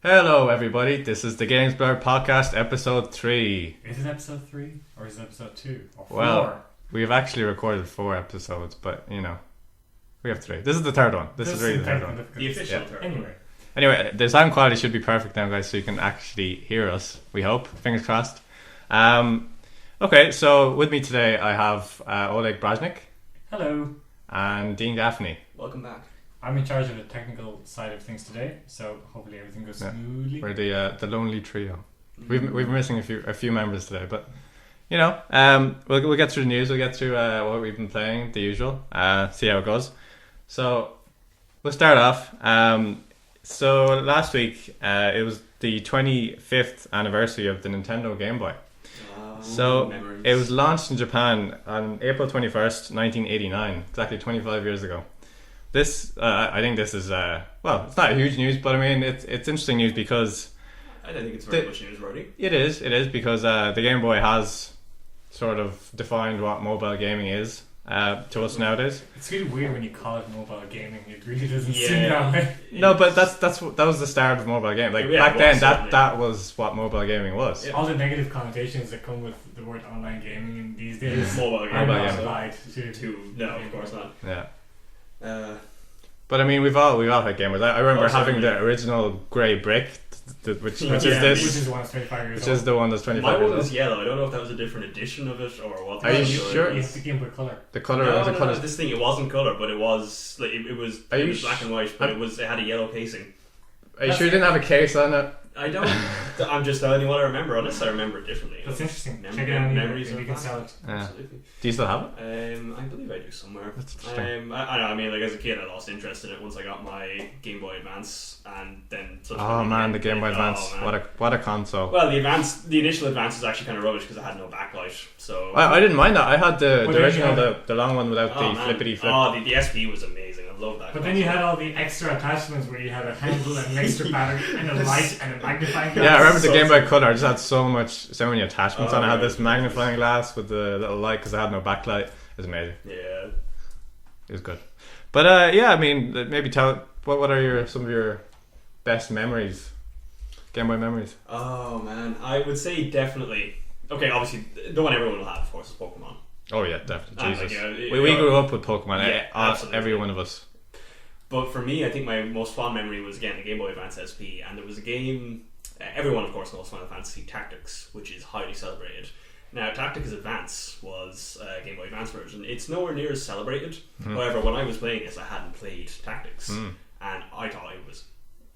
Hello, everybody. This is the Blurb podcast, episode 3. Is it episode 3 or is it episode 2 or 4? Well, we've actually recorded 4 episodes, but we have 3. This is the third one. This is really the third one. The official third. Anyway, the sound quality should be perfect now, guys, so you can actually hear us. We hope. Fingers crossed. Okay, so with me today I have Oleg Brazhnyk. Hello. And Dean Gaffney. Welcome back. I'm in charge of the technical side of things today, so hopefully everything goes smoothly. We're the lonely trio. We've been missing a few members today, but we'll get through the news. We'll get through what we've been playing, the usual. See how it goes. So we'll start off. So last week it was the 25th anniversary of the Nintendo Game Boy. So memories. It was launched in Japan on April 21st, 1989, exactly 25 years ago. This, I think this is, it's not huge news, but I mean, it's interesting news because... I don't think it's very much news, Roddy. It is because the Game Boy has sort of defined what mobile gaming is to us nowadays. It's really weird when you call it mobile gaming. It really doesn't seem that way. No, but that was the start of mobile gaming. Like back then, that was what mobile gaming was. Yeah. All the negative connotations that come with the word online gaming in these days mobile are not gaming. applied to No, of course not. Yeah. But I mean, we've all had gamers. I remember having the original grey brick, which is this, which is the one that's 25 years which old. is the one that's 25 my years one old. was yellow. I don't know if that was a different edition of it or what. Are you sure? It's the Game Boy Color. The color No, was a color. this thing it wasn't color, but it was like it was black and white, but it had a yellow casing. Are you sure you didn't have a case on it? I don't. I'm just telling you what I remember, unless I remember it differently. That's interesting. Check Check it out. memories Maybe you can sell it. Yeah. Absolutely. Do you still have it? I believe I do somewhere. That's interesting. I know. I mean, like as a kid, I lost interest in it once I got my Game Boy Advance, and then. Oh man, the Game Boy Advance! What a console! Well, the initial Advance was actually kind of rubbish because it had no backlight. So I didn't mind that. I had the original, the long one without the flippity flip. Oh, the SP was amazing. I love that. But then you had all the extra attachments where you had a handle and an extra battery and a light and a magnifying glass. Yeah, I remember the Game Boy Color. I just had so many attachments on it. I had this magnifying glass with the little light because I had no backlight. It was amazing. Yeah, it was good. But I mean, maybe tell what are some of your best memories, Game Boy memories? Oh man, I would say definitely. Okay, obviously the one everyone will have, of course, is Pokemon. Oh yeah, definitely. Jesus, like, we grew up with Pokemon. Yeah, absolutely. Every one of us. But for me, I think my most fond memory was again the Game Boy Advance SP, and there was a game. Everyone, of course, knows Final Fantasy Tactics, which is highly celebrated. Now, Tactics Advance was a Game Boy Advance version. It's nowhere near as celebrated. However, when I was playing this, I hadn't played Tactics, and I thought it was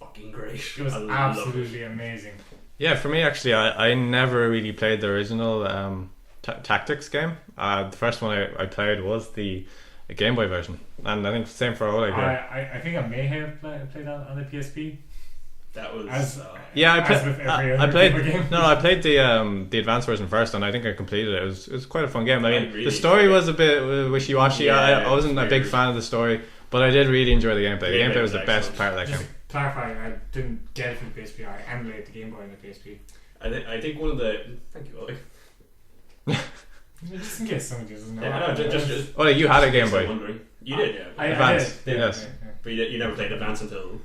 fucking great. It was absolutely amazing. Yeah, for me actually, I never really played the original Tactics game. The first one I played was the Game Boy version, and I think same for Oleg. I think I may have played on the PSP. That was I played the advanced version first, and I think I completed it. It was quite a fun game. I mean, the story was a bit wishy-washy. I wasn't a big fan of the story, but I did really enjoy the gameplay. The gameplay was the best part of that game. Clarify, I didn't get it for the PSP. I emulated the Game Boy on the PSP. I think one of the thank you, Oleg. Just in case someone doesn't know. Yeah, no, just. Oh, you had a Game Boy. You did, yeah. Advance, I did. Yes. Yeah. But you never played Advance until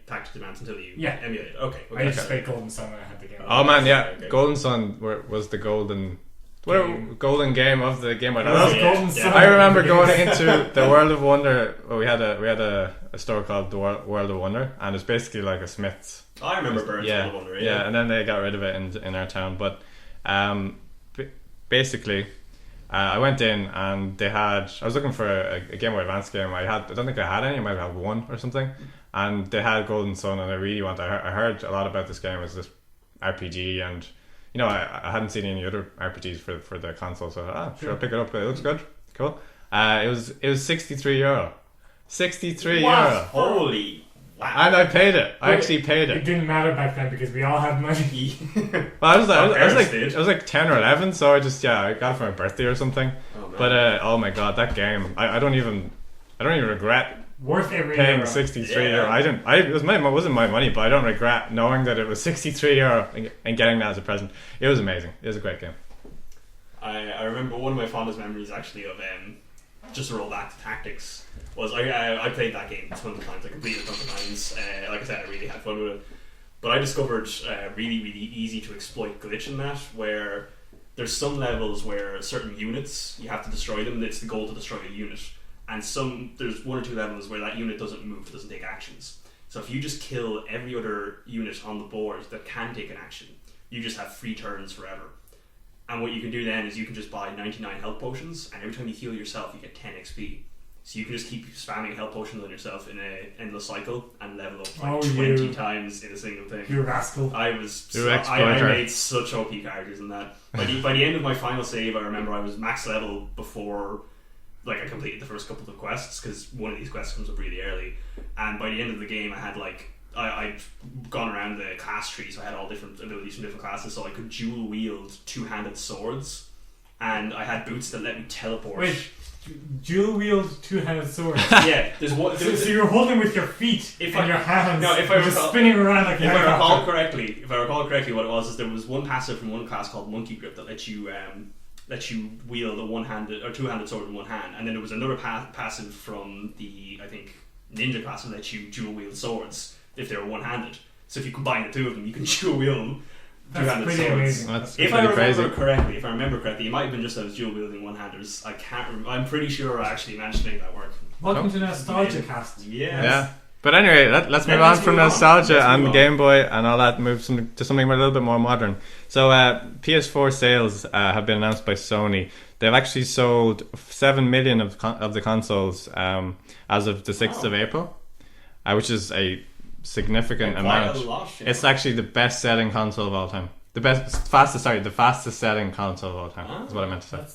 Tactics Advance until you emulated. Okay. I used to play Golden Sun when I had the Game Boy. Oh man, yeah, Okay. Golden Sun was the golden game of the Game Boy. Golden Sun. I remember going into the World of Wonder. Well, we had a store called the World of Wonder, and it's basically like a Smith's. I remember Burns World of Wonder. Yeah, and then they got rid of it in our town. But basically, I went in and I was looking for a Game Boy Advance game. I don't think I had any. I might have one or something. And they had Golden Sun, and I really wanted. I heard a lot about this game as this RPG, and I hadn't seen any other RPGs for the console, so sure, I'll pick it up. It looks good, cool. It was €63. €63. Holy. Wow. And I paid it. I actually paid it. It didn't matter back then because we all had money. Well, I was like 10 or 11, so I got it for my birthday or something. Oh, but oh my god, that game! I don't even regret worth every paying euro. €63. It wasn't my money, but I don't regret knowing that it was €63 and getting that as a present. It was amazing. It was a great game. I remember one of my fondest memories actually of just to roll back to Tactics was I played that game tons of times. I completed it tons of times. Like I said, I really had fun with it. But I discovered a really, really easy to exploit glitch in that, where there's some levels where certain units, you have to destroy them. It's the goal to destroy a unit. And there's 1 or 2 levels where that unit doesn't move, it doesn't take actions. So if you just kill every other unit on the board that can take an action, you just have free turns forever. And what you can do then is you can just buy 99 health potions, and every time you heal yourself, you get 10 XP. So you can just keep spamming health potions on yourself in an endless cycle and level up like 20 times in a single thing. You rascal. I made such OP characters in that. By the end of my final save, I remember I was max level before I completed the first couple of quests, because one of these quests comes up really early. And by the end of the game, I had I'd gone around the class tree, so I had all different abilities from different classes, so I could dual wield 2-handed swords, and I had boots that let me teleport. Wait, dual wield 2-handed swords? Yeah, there's one. So you're holding with your feet and your hands. No, if I just spinning around like a if I recall helicopter. correctly, what it was is there was one passive from one class called Monkey Grip that lets you wield a 1-handed or 2-handed sword in one hand, and then there was another passive from the ninja class that lets you dual wield swords if they were one-handed. So if you combine the two of them, you can dual wield 2-handed swords. Amazing. If I remember correctly, it might have been just that I was dual wielding one-handers. I can't remember. I'm pretty sure I actually managed to make that work. Welcome to Nostalgia Cast. Yes. Yeah. But anyway, let's move on from nostalgia and Game Boy and all that. Move to something a little bit more modern. So PS4 sales have been announced by Sony. They've actually sold 7 million of the consoles as of the 6th of April, which is a significant amount. It's actually the best-selling console of all time. The fastest selling console of all time is what I meant to say.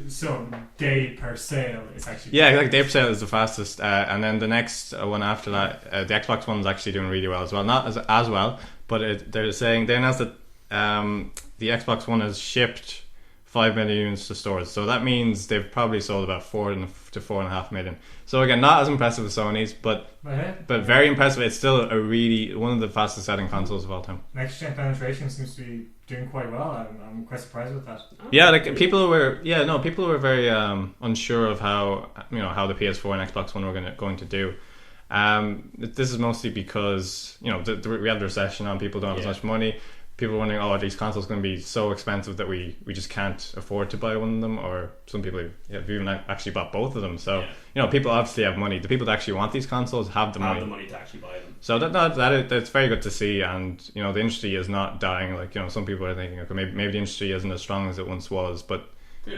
So day per sale is actually day per sale is the fastest, and then the next one after that, the Xbox One is actually doing really well as well. Not as well, but they announced that the Xbox One has shipped 5 million units to stores, so that means they've probably sold about 4 to 4.5 million. So again, not as impressive as Sony's, but very impressive. It's still one of the fastest selling consoles of all time. Next gen penetration seems to be doing quite well. I'm quite surprised with that. Yeah, people were very unsure of how the PS4 and Xbox One were going to do. This is mostly because we have the recession on, people don't have as much money. People are wondering, are these consoles going to be so expensive that we just can't afford to buy one of them? Or some people have even actually bought both of them. So people obviously have money. The people that actually want these consoles have the money to actually buy them. So that's very good to see. And the industry is not dying. Some people are thinking, okay, maybe the industry isn't as strong as it once was, but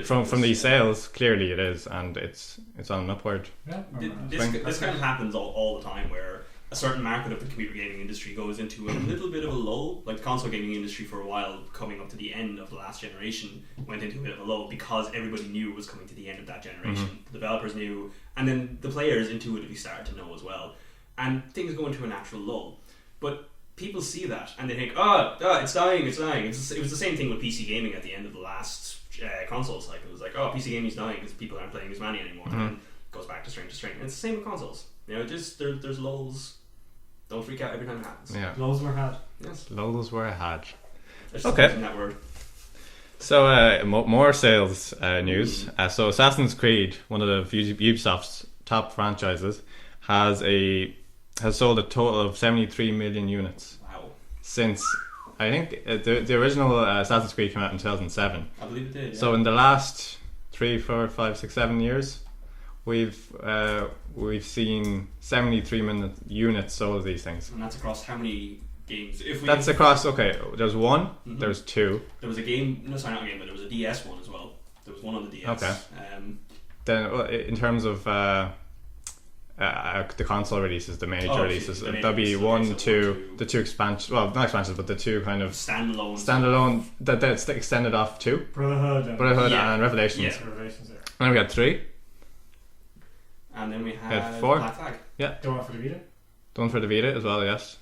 from these sales, clearly it is, and it's on an upward. Yeah, this kind of happens all the time, where a certain market of the computer gaming industry goes into a little bit of a lull. Like the console gaming industry for a while, coming up to the end of the last generation, went into a bit of a lull because everybody knew it was coming to the end of that generation. Mm-hmm. The developers knew, and then the players intuitively started to know as well. And things go into a natural lull. But people see that and they think, it's dying. It was the same thing with PC gaming at the end of the last console cycle. It was like, PC gaming is dying because people aren't playing as many anymore. Mm-hmm. And then it goes back to strength. And it's the same with consoles. There's lulls. Don't freak out every time it happens. Yeah. Lulls were had. Yes. Lulls were had. Okay. That word. So more sales news. So Assassin's Creed, one of the Ubisoft's top franchises, has sold a total of 73 million units. Wow. Since I think the original Assassin's Creed came out in 2007. I believe it did. Yeah. So in the last 3, 4, 5, 6, 7 years, we've seen 73 million units sold of these things. And that's across how many games? There's one, mm-hmm. There's two. There was a game, not a game, but there was a DS one as well. There was one on the DS. Okay. Then in terms of the console releases, the major releases, there'll be the two expansions, well, not expansions, but the two kind of standalone that's extended off two. Brotherhood and Revelations. Yeah, Revelations there. And then we got 3. And then we had 4. Black Flag. Yeah. The one for the Vita? The one for the Vita as well, yes.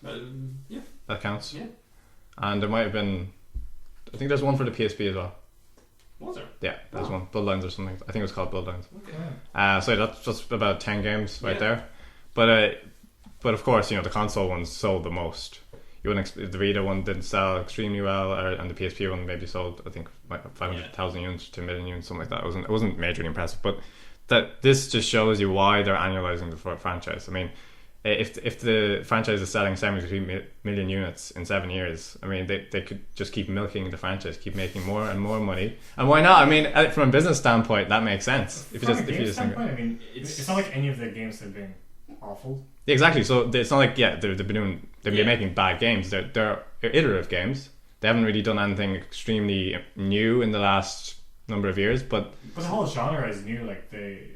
Yeah. That counts. Yeah. And there might have been, I think there's one for the PSP as well. Was there? Yeah, there's one. Bloodlines or something. I think it was called Bloodlines. Okay. So that's just about 10 games right there. But of course, the console ones sold the most. You wouldn't the Vita one didn't sell extremely well, and the PSP one maybe sold, I think, 500,000 units to 1 million units, something like that. It wasn't majorly impressive, but this just shows you why they're annualizing the franchise. I mean, if the franchise is selling 73 million units in 7 years, I mean, they could just keep milking the franchise, keep making more and more money. And why not? I mean, from a business standpoint, that makes sense. From a game standpoint, I mean, it's not like any of the games have been awful. Exactly. So it's not like they've been making bad games. They're iterative games. They haven't really done anything extremely new in the last number of years, but the whole genre is new. Like the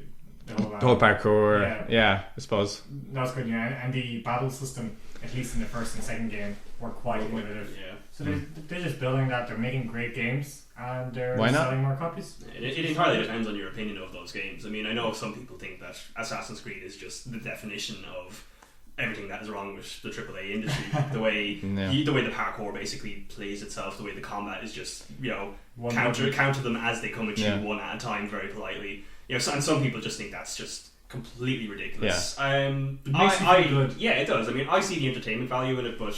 whole parkour. Yeah, I suppose that's good. Yeah, and the battle system, at least in the first and second game, were quite innovative. Yeah. So they're just building that. They're making great games, and they're Why not? selling more copies. It entirely depends on your opinion of those games. I mean, I know some people think that Assassin's Creed is just the definition of everything that is wrong with the AAA industry. the way the parkour basically plays itself, the way the combat is just counter them as they come at you one at a time, very politely. You know, and some people just think that's just completely ridiculous. It makes you feel good. Yeah, it does. I mean, I see the entertainment value in it, but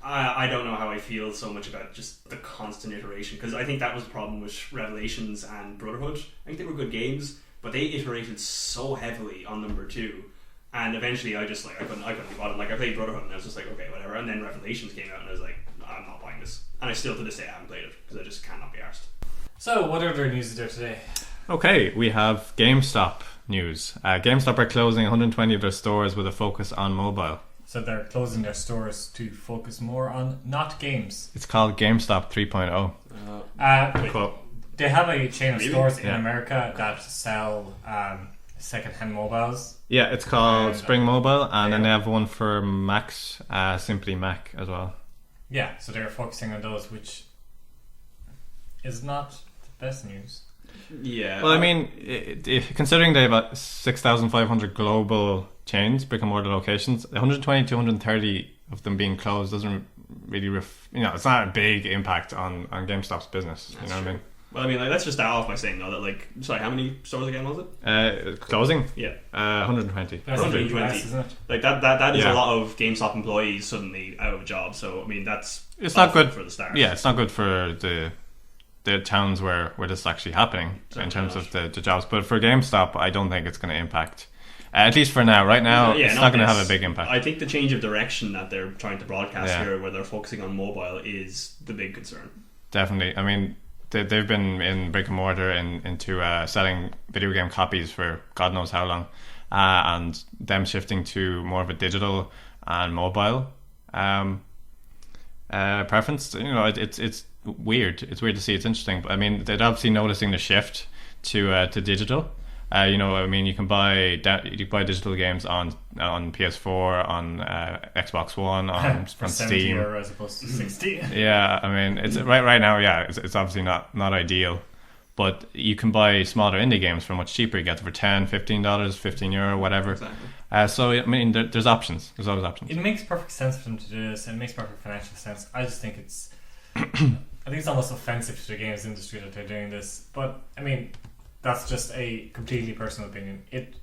I don't know how I feel so much about just the constant iteration, because I think that was the problem with Revelations and Brotherhood. I think they were good games, but they iterated so heavily on number 2, and eventually I couldn't be bothered. Like, I played Brotherhood and I was just like, okay, whatever, and then Revelations came out and I was like, I'm not buying this, and I still to this day I haven't played it because I just cannot be arsed. So what other news is there today? Okay, we have GameStop news. GameStop are closing 120 of their stores with a focus on mobile. So they're closing their stores to focus more on not games. It's called GameStop 3.0. They have a chain of stores in America that sell second-hand mobiles. Yeah, it's called Spring Mobile, and then they have one for Macs, Simply Mac as well. Yeah, so they're focusing on those, which is not the best news. Yeah. Well, I mean, considering they have 6,500 global chains, brick and mortar locations, 120 to 130 of them being closed doesn't really, it's not a big impact on GameStop's business. That's you know true. what I mean? Well, I mean, let's just start off by saying though that sorry, how many stores again was it? Closing? Yeah. 120. That's 120. Isn't it? Like that is a lot of GameStop employees suddenly out of a job. So I mean, it's not good for the start. Yeah, it's not good for the towns where this is actually happening in terms of the jobs. But for GameStop, I don't think it's going to impact. At least for now. Right now, it's not going to have a big impact. I think the change of direction that they're trying to broadcast here, where they're focusing on mobile, is the big concern. Definitely. I mean, they've been in brick and mortar into selling video game copies for God knows how long, and them shifting to more of a digital and mobile preference. You know, it's weird. It's weird to see. It's interesting. But I mean, they're obviously noticing the shift to digital. You know, I mean, you can buy digital games on PS4, on Xbox One, on Steam. €70 as opposed to 60. Yeah, I mean, it's right now. Yeah, it's obviously not ideal, but you can buy smaller indie games for much cheaper. You get them for $10, $15, €15, whatever. Exactly. So I mean, there's options. There's always options. It makes perfect sense for them to do this, and it makes perfect financial sense. I just think it's, I think it's almost offensive to the games industry that they're doing this. But I mean, that's just a completely personal opinion. It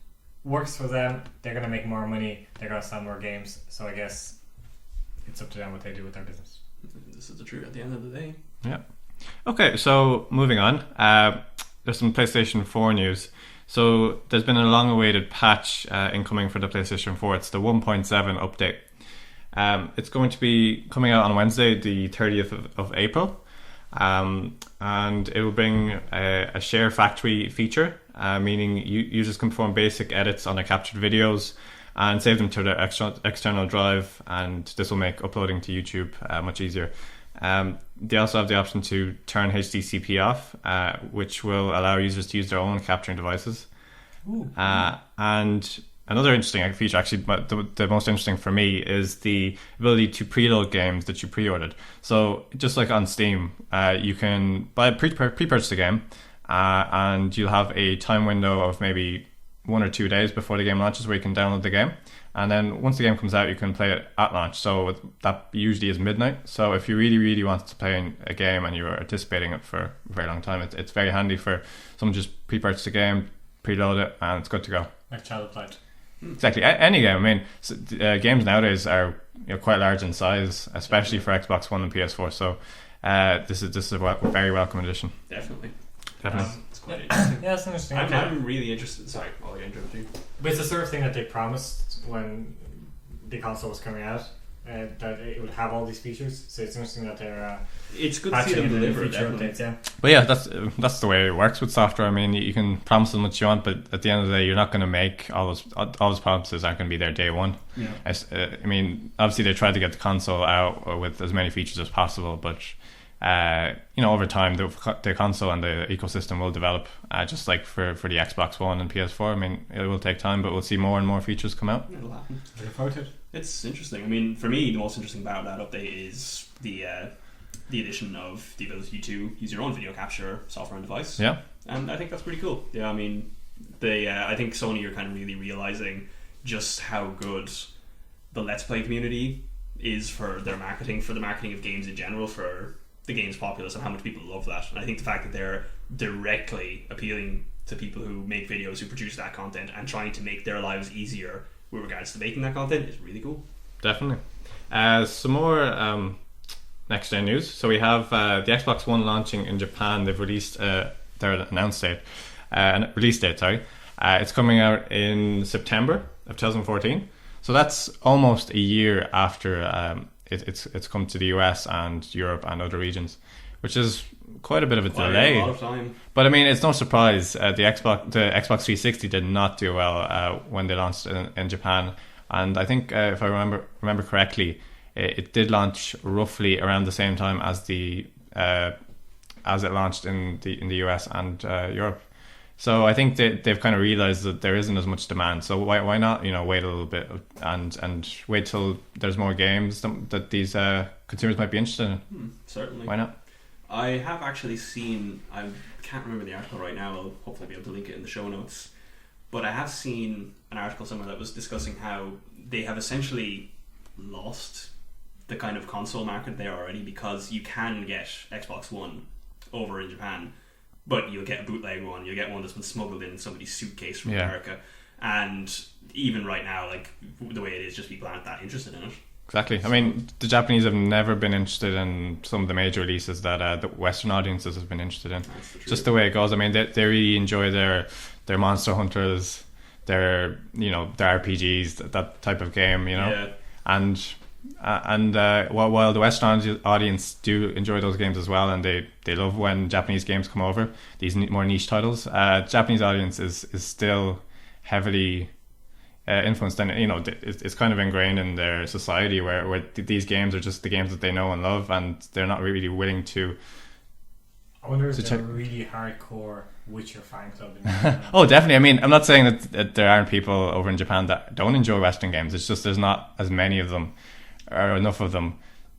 works for them. They're going to make more money. They're going to sell more games. So I guess it's up to them what they do with their business. This is the truth at the end of the day. Yeah. Okay, so moving on. There's some PlayStation 4 news. So there's been a long-awaited patch incoming for the PlayStation 4. It's the 1.7 update. It's going to be coming out on Wednesday, the 30th of April. And it will bring a share factory feature, meaning users can perform basic edits on their captured videos and save them to their external drive, and this will make uploading to YouTube much easier. They also have the option to turn HDCP off, which will allow users to use their own capturing devices. And another interesting feature, actually, but the most interesting for me, is the ability to preload games that you pre-ordered. So just like on Steam, you can pre-purchase a game, and you'll have a time window of maybe 1 or 2 days before the game launches where you can download the game. And then once the game comes out, you can play it at launch. So that usually is midnight. So if you really, really want to play a game and you're anticipating it for a very long time, it's very handy for someone just pre-purchase a game, preload it, and it's good to go. Like Child of Light. Exactly. Any game. I mean, games nowadays are quite large in size, especially for Xbox One and PS4. So this is a very welcome addition. Definitely. It's quite interesting. Yeah, it's interesting. I'm really interested. Sorry, I'll interrupt you. But it's the sort of thing that they promised when the console was coming out, that it would have all these features. So it's interesting that they're it's good to see them deliver updates. Yeah, but yeah, that's the way it works with software. I mean, you can promise them what you want, but at the end of the day, you're not going to make all those promises aren't going to be there day one. Yeah. I mean, obviously they tried to get the console out with as many features as possible, but over time the console and the ecosystem will develop, just like for the Xbox One and PS4. I mean, it will take time, but we'll see more and more features come out. It'll happen. Looking forward to it. It's interesting. I mean, for me, the most interesting about that update is the addition of the ability to use your own video capture software and device. Yeah, and I think that's pretty cool. Yeah, I mean, I think Sony are kind of really realizing just how good the Let's Play community is for their marketing, for the marketing of games in general, for the games populace, and how much people love that. And I think the fact that they're directly appealing to people who make videos, who produce that content, and trying to make their lives easier with regards to making that content is really cool. Definitely. Some more next gen news. So we have the Xbox One launching in Japan. They've released their release date. Sorry, it's coming out in September of 2014. So that's almost a year after it's come to the US and Europe and other regions, which is quite a bit of a delay. A lot of time. But I mean, it's no surprise the Xbox 360 did not do well when they launched in Japan, and I think if I remember correctly, it did launch roughly around the same time as it launched in the US and Europe. So I think they've kind of realized that there isn't as much demand. So why not wait a little bit and wait till there's more games that these consumers might be interested in. Certainly. Why not? I have actually seen, I can't remember the article right now, I'll hopefully be able to link it in the show notes, but I have seen an article somewhere that was discussing how they have essentially lost the kind of console market there already, because you can get Xbox One over in Japan, but you'll get a bootleg one, you'll get one that's been smuggled in somebody's suitcase from America, and even right now, like the way it is, just people aren't that interested in it. Exactly. I mean, the Japanese have never been interested in some of the major releases that the Western audiences have been interested in. Just the way it goes. I mean, they really enjoy their Monster Hunters, their RPGs, that type of game, Yeah. And while the Western audience do enjoy those games as well, and they love when Japanese games come over, these more niche titles, Japanese audience is still heavily influenced, and it's kind of ingrained in their society where these games are just the games that they know and love, and they're not really willing to. I wonder if they're a really hardcore Witcher fan club in Japan. Oh, definitely. I mean, I'm not saying that there aren't people over in Japan that don't enjoy Western games. It's just there's not as many of them, or enough of them,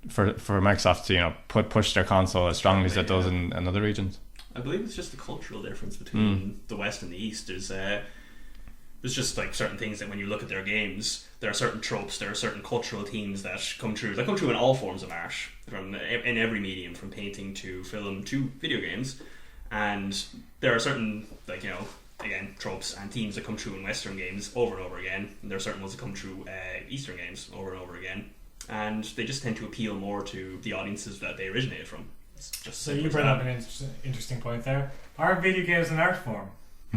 for Microsoft to push their console as strongly as it does in other regions. I believe it's just the cultural difference between the West and the East. There's just like certain things that when you look at their games, there are certain tropes, there are certain cultural themes that come true. They come true in all forms of art, in every medium, from painting to film to video games. And there are certain, again, tropes and themes that come true in Western games over and over again. And there are certain ones that come true Eastern games over and over again. And they just tend to appeal more to the audiences that they originated from. It's just so you brought up an interesting point there. Are video games an art form?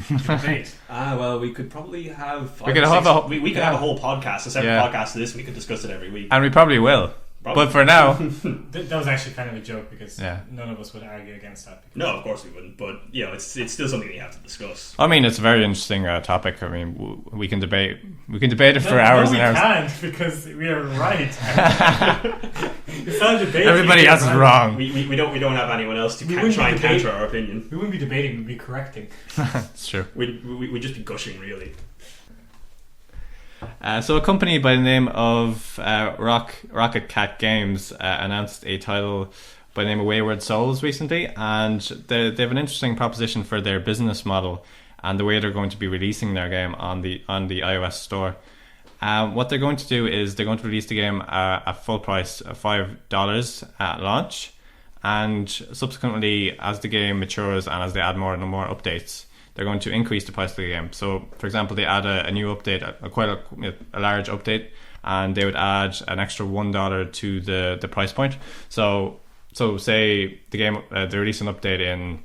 Debate. Well, we could probably have. We could have a whole podcast, a separate podcast to this. We could discuss it every week, and we probably will. But for now, that was actually kind of a joke, because none of us would argue against that. No, of course we wouldn't. But it's still something we have to discuss. I mean, it's a very interesting topic. I mean, we can debate it for hours and hours. We can't, because we are right. It's not debating. Everybody else is wrong. We don't have anyone else to try and counter our opinion. We wouldn't be debating. We'd be correcting. That's true. We'd just be gushing, really. So a company by the name of Rocket Cat Games announced a title by the name of Wayward Souls recently, and they have an interesting proposition for their business model and the way they're going to be releasing their game on the iOS store. What they're going to do is they're going to release the game at full price of $5 at launch, and subsequently, as the game matures and as they add more and more updates, they're going to increase the price of the game. So, for example, they add a new update, quite a large update, and they would add an extra $1 to the price point. So say the game they release an update in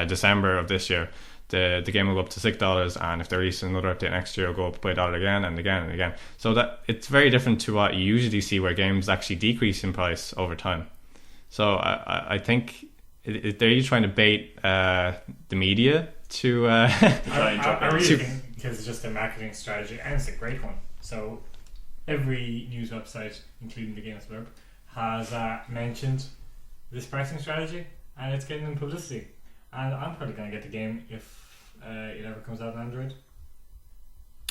December of this year, the game will go up to $6, and if they release another update next year, it'll go up by $1 again and again and again. So that it's very different to what you usually see, where games actually decrease in price over time. So I think they're trying to bait the media to. I really think because it's just a marketing strategy, and it's a great one. So every news website, including the Games Blurb, has mentioned this pricing strategy, and it's getting them publicity. And I'm probably going to get the game if it ever comes out on Android.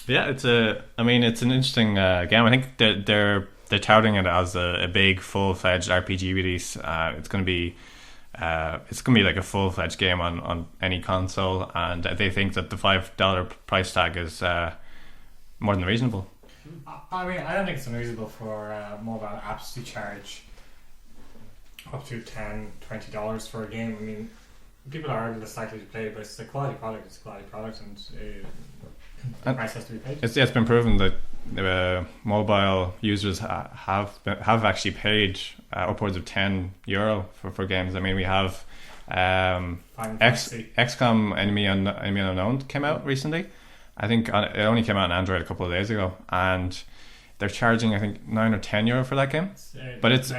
Yeah, it's an interesting game. I think they're touting it as a big full-fledged RPG release. It's going to be like a full-fledged game on any console, and they think that the $5 price tag is more than reasonable. I mean, I don't think it's unreasonable for mobile apps to charge up to $10-20 for a game. I mean, people are less likely to play it, but it's a quality product. It's a quality product, and the price has to be paid. It's been proven that mobile users have actually paid upwards of €10 for games. I mean, we have XCOM Enemy Unknown came out recently. I think it only came out on Android a couple of days ago, and they're charging I think €9 or €10 for that game. But it's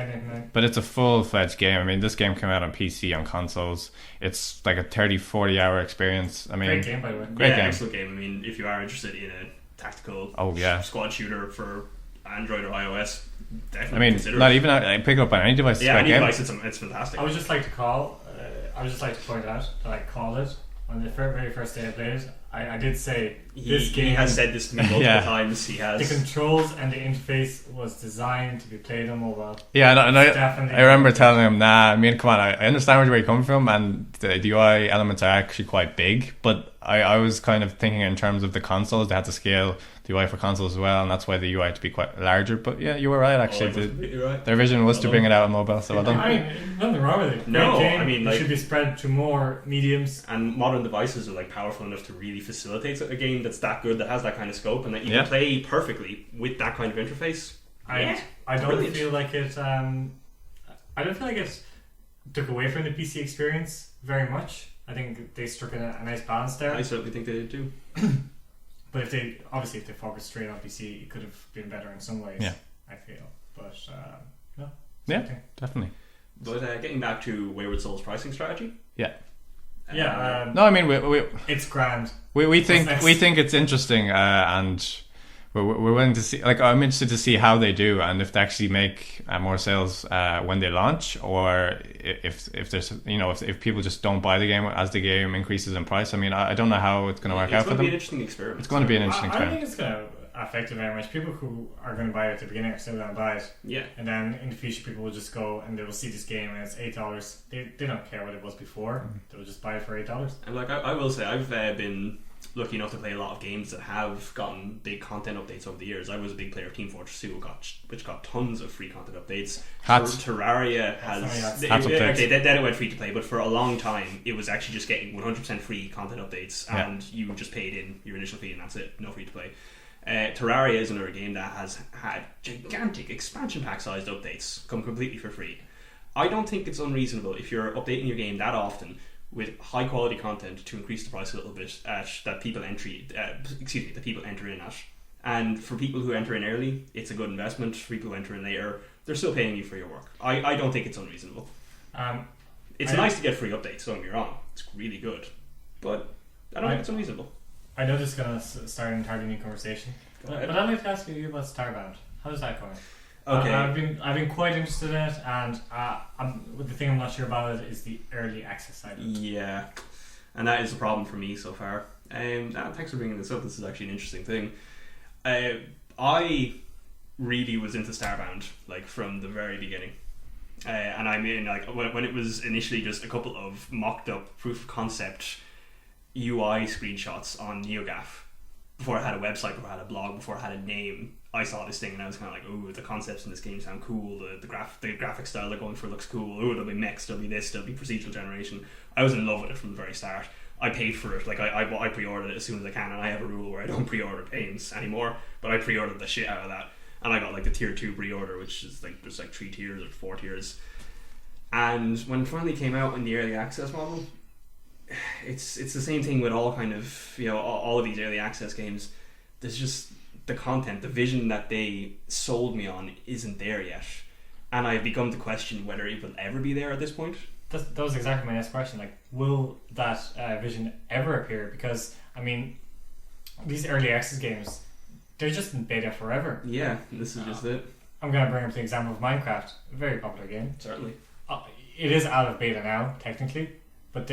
a full-fledged game. I mean, this game came out on PC, on consoles. It's like a 30-40 hour experience. I mean, great game, by the way. Great game. Excellent game. I mean, if you are interested in a tactical squad shooter for Android or iOS, definitely consider not it. even I pick it up on any device. Yeah, any device. It's fantastic. I would just like to point out that I called it on the very first day I played it. I did say this game. He has said this to me multiple times. He has. The controls and the interface was designed to be played on mobile. Yeah, and I remember telling him, "Nah, I mean, come on, I understand where you're coming from, and the UI elements are actually quite big, but I was kind of thinking in terms of the consoles. They had to scale the UI for consoles as well, and that's why the UI had to be quite larger. But yeah, you were right, actually. Their vision was to bring it out on mobile, so well done. I mean, nothing wrong with it. No, game, I mean, like, it should be spread to more mediums. And modern devices are like powerful enough to really facilitate a game that's that good, that has that kind of scope, and that you can play perfectly with that kind of interface. I don't feel like it. I don't feel like it took away from the PC experience very much. I think they struck a nice balance there. I certainly think they did too. But if they focused straight on PC, it could have been better in some ways. Yeah, I feel. But no. Yeah, definitely. But getting back to Wayward Souls' pricing strategy. Yeah. No, I mean we it's grand. We think it's interesting, and we're willing to see. Like, I'm interested to see how they do, and if they actually make more sales when they launch, or if there's if people just don't buy the game as the game increases in price. I mean, I don't know how it's going to work out for them. It's going to be an interesting experiment. It's going to be an interesting experiment. I think it's going to affect it very much. People who are going to buy it at the beginning are still going to buy it. Yeah. And then in the future, people will just go and they will see this game and it's $8. They don't care what it was before. Mm-hmm. They will just buy it for $8. And like I will say, I've been lucky enough to play a lot of games that have gotten big content updates over the years. I was a big player of Team Fortress 2, which got tons of free content updates. Terraria has then it went free to play, but for a long time it was actually just getting 100% free content updates, and you just paid in your initial fee and that's it, no free to play. Terraria is another game that has had gigantic expansion pack sized updates come completely for free. I don't think it's unreasonable, if you're updating your game that often with high quality content, to increase the price a little bit that people enter in at. And for people who enter in early, it's a good investment. For people who enter in later, they're still paying you for your work. I don't think it's unreasonable. It's nice to get free updates, don't get me wrong. It's really good. But I don't think it's unreasonable. I know this is going to start an entirely new conversation. But I'd like to ask you about Starbound. How's that going? Okay. I've been quite interested in it, and the thing I'm not sure about it is the early access side of it. Yeah, and that is a problem for me so far. Thanks for bringing this up. This is actually an interesting thing. I really was into Starbound like from the very beginning, and I mean like when it was initially just a couple of mocked up proof of concept UI screenshots on NeoGAF, before I had a website, before I had a blog, before I had a name. I saw this thing and I was kind of like, ooh, the concepts in this game sound cool, the graphic style they're going for looks cool, ooh, there'll be mechs, there'll be this, there'll be procedural generation. I was in love with it from the very start. I paid for it, like I pre-ordered it as soon as I can, and I have a rule where I don't pre-order games anymore, but I pre-ordered the shit out of that, and I got like the tier 2 pre-order, which is like, there's like 3 tiers or 4 tiers, and when it finally came out in the early access model, it's the same thing with all kind of all of these early access games. There's just the content, the vision that they sold me on isn't there yet, and I've begun to question whether it will ever be there at this point. That was exactly my next question. Like, will that vision ever appear? Because I mean, these early access games, they're just in beta forever. Yeah, this is just it. I'm going to bring up the example of Minecraft, a very popular game. Certainly. It is out of beta now, technically, but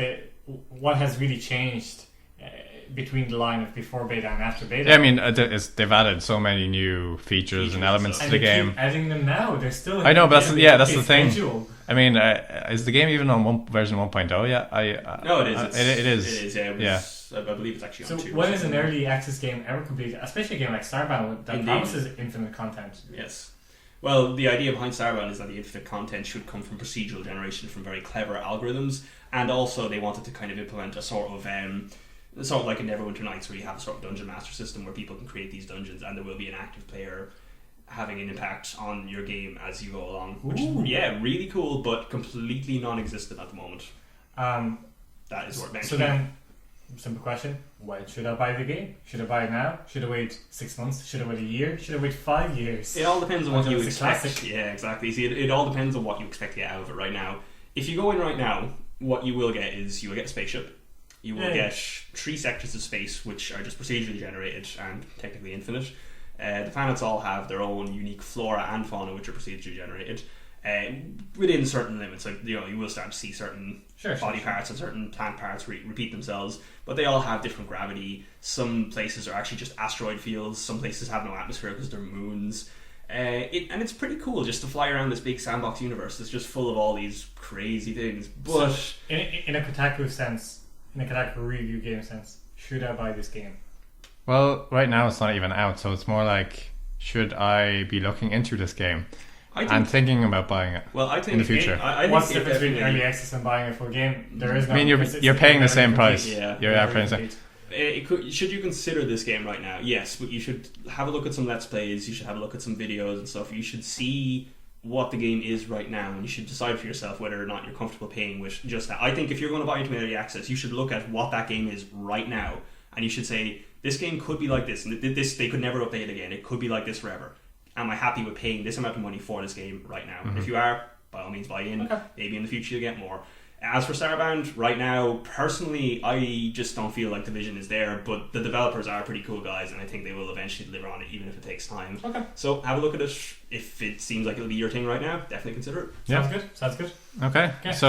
what has really changed between the line of before beta and after beta? Yeah, I mean, they've added so many new features and elements to the game. Keep adding them now. They're still. I know, but that's the thing. Schedule. I mean, is the game even on version 1.0 yet? No, it is. It is. It is. Yeah, I believe it's actually on 2. So when is an early access game ever completed? Especially a game like Starbound that promises infinite content. Yes. Well, the idea behind Starbound is that the infinite content should come from procedural generation, from very clever algorithms, and also they wanted to kind of implement a sort of like in Neverwinter Nights, where you have a sort of dungeon master system where people can create these dungeons, and there will be an active player having an impact on your game as you go along. Which, really cool, but completely non-existent at the moment. That is worth mentioning. So then, simple question: when should I buy the game? Should I buy it now? Should I wait 6 months? Should I wait a year? Should I wait 5 years? It all depends on what you expect. Classic. Yeah, exactly. See, it all depends on what you expect to get out of it right now. If you go in right now, what you will get is you will get a spaceship. You will get 3 sectors of space, which are just procedurally generated and technically infinite. The planets all have their own unique flora and fauna, which are procedurally generated. Within certain limits, like you will start to see certain body parts and certain plant parts repeat themselves, but they all have different gravity. Some places are actually just asteroid fields. Some places have no atmosphere because they're moons. And it's pretty cool just to fly around this big sandbox universe that's just full of all these crazy things. But so in a Kotaku sense, in a Kotaku review game sense, should I buy this game? Well, right now it's not even out, so it's more like, should I be looking into this game and thinking about buying it? Well, I think in the future. What's the difference between early access and buying a full game? There is no. I mean, you're paying the same price. Yeah, you're paying the same. Should you consider this game right now? Yes, but you should have a look at some Let's Plays. You should have a look at some videos and stuff. You should see what the game is right now, and you should decide for yourself whether or not you're comfortable paying with just that. I think if you're going to buy into early access, you should look at what that game is right now, and you should say, this game could be like this, and they could never update it again. It could be like this forever. Am I happy with paying this amount of money for this game right now? Mm-hmm. If you are, by all means buy in. Okay. Maybe in the future you'll get more. As for Starbound, right now, personally, I just don't feel like the vision is there, but the developers are pretty cool guys, and I think they will eventually deliver on it, even if it takes time. Okay. So have a look at it. If it seems like it'll be your thing right now, definitely consider it. Yeah. Sounds good. Okay. So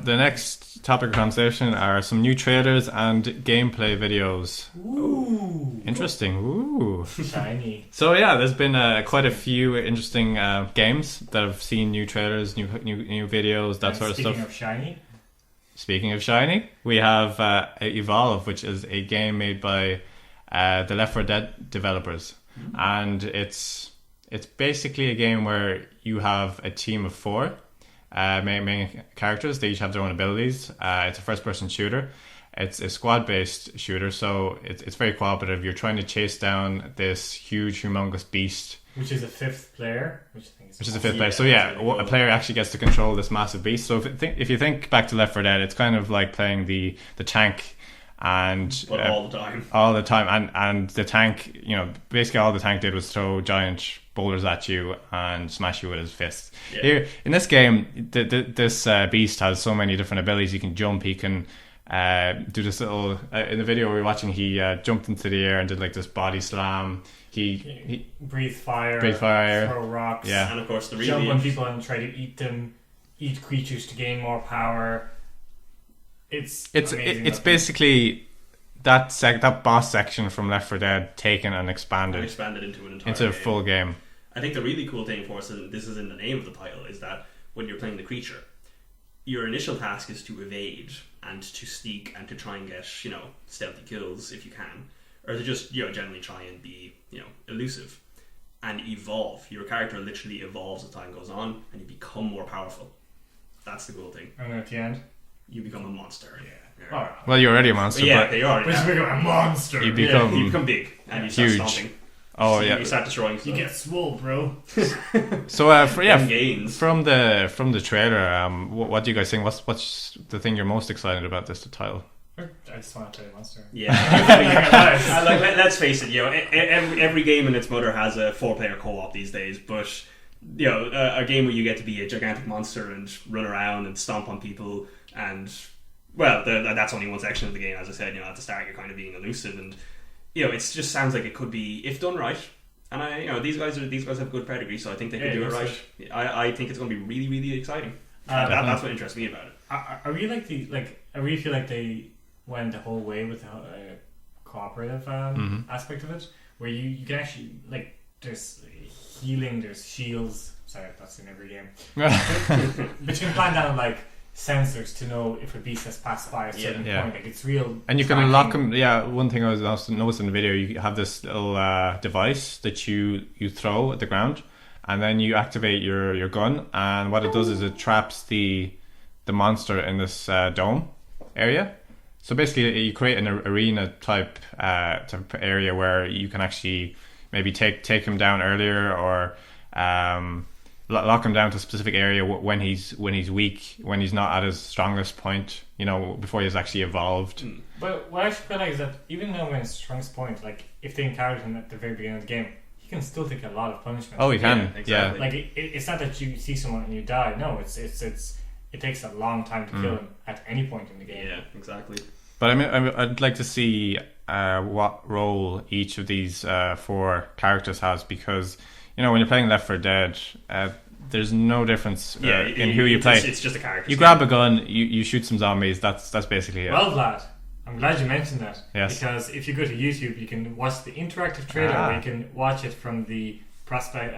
the next topic of conversation are some new trailers and gameplay videos. Ooh. Interesting. Ooh. Shiny. So yeah, there's been quite a few interesting games that have seen new trailers, new videos, that sort of stuff. Speaking of shiny, we have Evolve, which is a game made by the Left 4 Dead developers, and it's basically a game where you have a team of 4 main characters. They each have their own abilities. It's a first-person shooter. It's a squad-based shooter, so it's very cooperative. You're trying to chase down this huge, humongous beast. Which is a 5th player. Which is a 5th player. So a player actually gets to control this massive beast. So if you think back to Left 4 Dead, it's kind of like playing the tank, and all the time, and the tank, basically all the tank did was throw giant boulders at you and smash you with his fists. Yeah. Here in this game, this beast has so many different abilities. He can jump. He can do this little in the video we were watching. He jumped into the air and did like this body slam. He breathe fire, throw rocks, and of course jump on people and try to eat creatures to gain more power. It's basically that boss section from Left 4 Dead taken and expanded into a full game. I think the really cool thing for us, and this is in the name of the title, is that when you're playing the creature, your initial task is to evade and to sneak and to try and get stealthy kills if you can, or to just generally try and be elusive and evolve. Your character literally evolves as time goes on, and you become more powerful. That's the cool thing. And then at the end, you become a monster. Yeah. Well, you're already a monster. Yeah, they are. But you become a monster. You become big, and you huge. start stomping. Oh So yeah. you start destroying stuff. You get swole, bro. So Gains. from the trailer, what do you guys think? What's the thing you're most excited about this title? I just want to play Monster. Yeah. Let's face it, every game and its mother has a 4-player co-op these days, but a game where you get to be a gigantic monster and run around and stomp on people, and well, that's only one section of the game. As I said, at the start you're kind of being elusive, and it just sounds like it could be, if done right. And these guys have good pedigree, so I think they can do it right. I think it's going to be really, really exciting. That's what interests me about it. I really I really feel like they went the whole way with the cooperative aspect of it, where you can actually, there's healing, there's shields. Sorry, that's in every game. But you can plan down sensors to know if a beast has passed by a certain point. It's real. And you can unlock them. Yeah, one thing I was also noticing in the video, you have this little device that you throw at the ground, and then you activate your gun, and what it does is it traps the monster in this dome area. So basically, you create an arena type area where you can actually maybe take him down earlier, or lock him down to a specific area when he's weak, when he's not at his strongest point, before he's actually evolved. But what I should realize is that even though when his strongest point, if they encountered him at the very beginning of the game, he can still take a lot of punishment. Oh, he can. Yeah, exactly. It's not that you see someone and you die. No, it takes a long time to kill him at any point in the game. Yeah, exactly. But I'd like to see what role each of these 4 characters has, because when you're playing Left 4 Dead, there's no difference in who you play. It's just a character. You grab a gun, you shoot some zombies. That's basically it. Well, Vlad, I'm glad you mentioned that. Yes. Because if you go to YouTube, you can watch the interactive trailer, where you can watch it from the perspective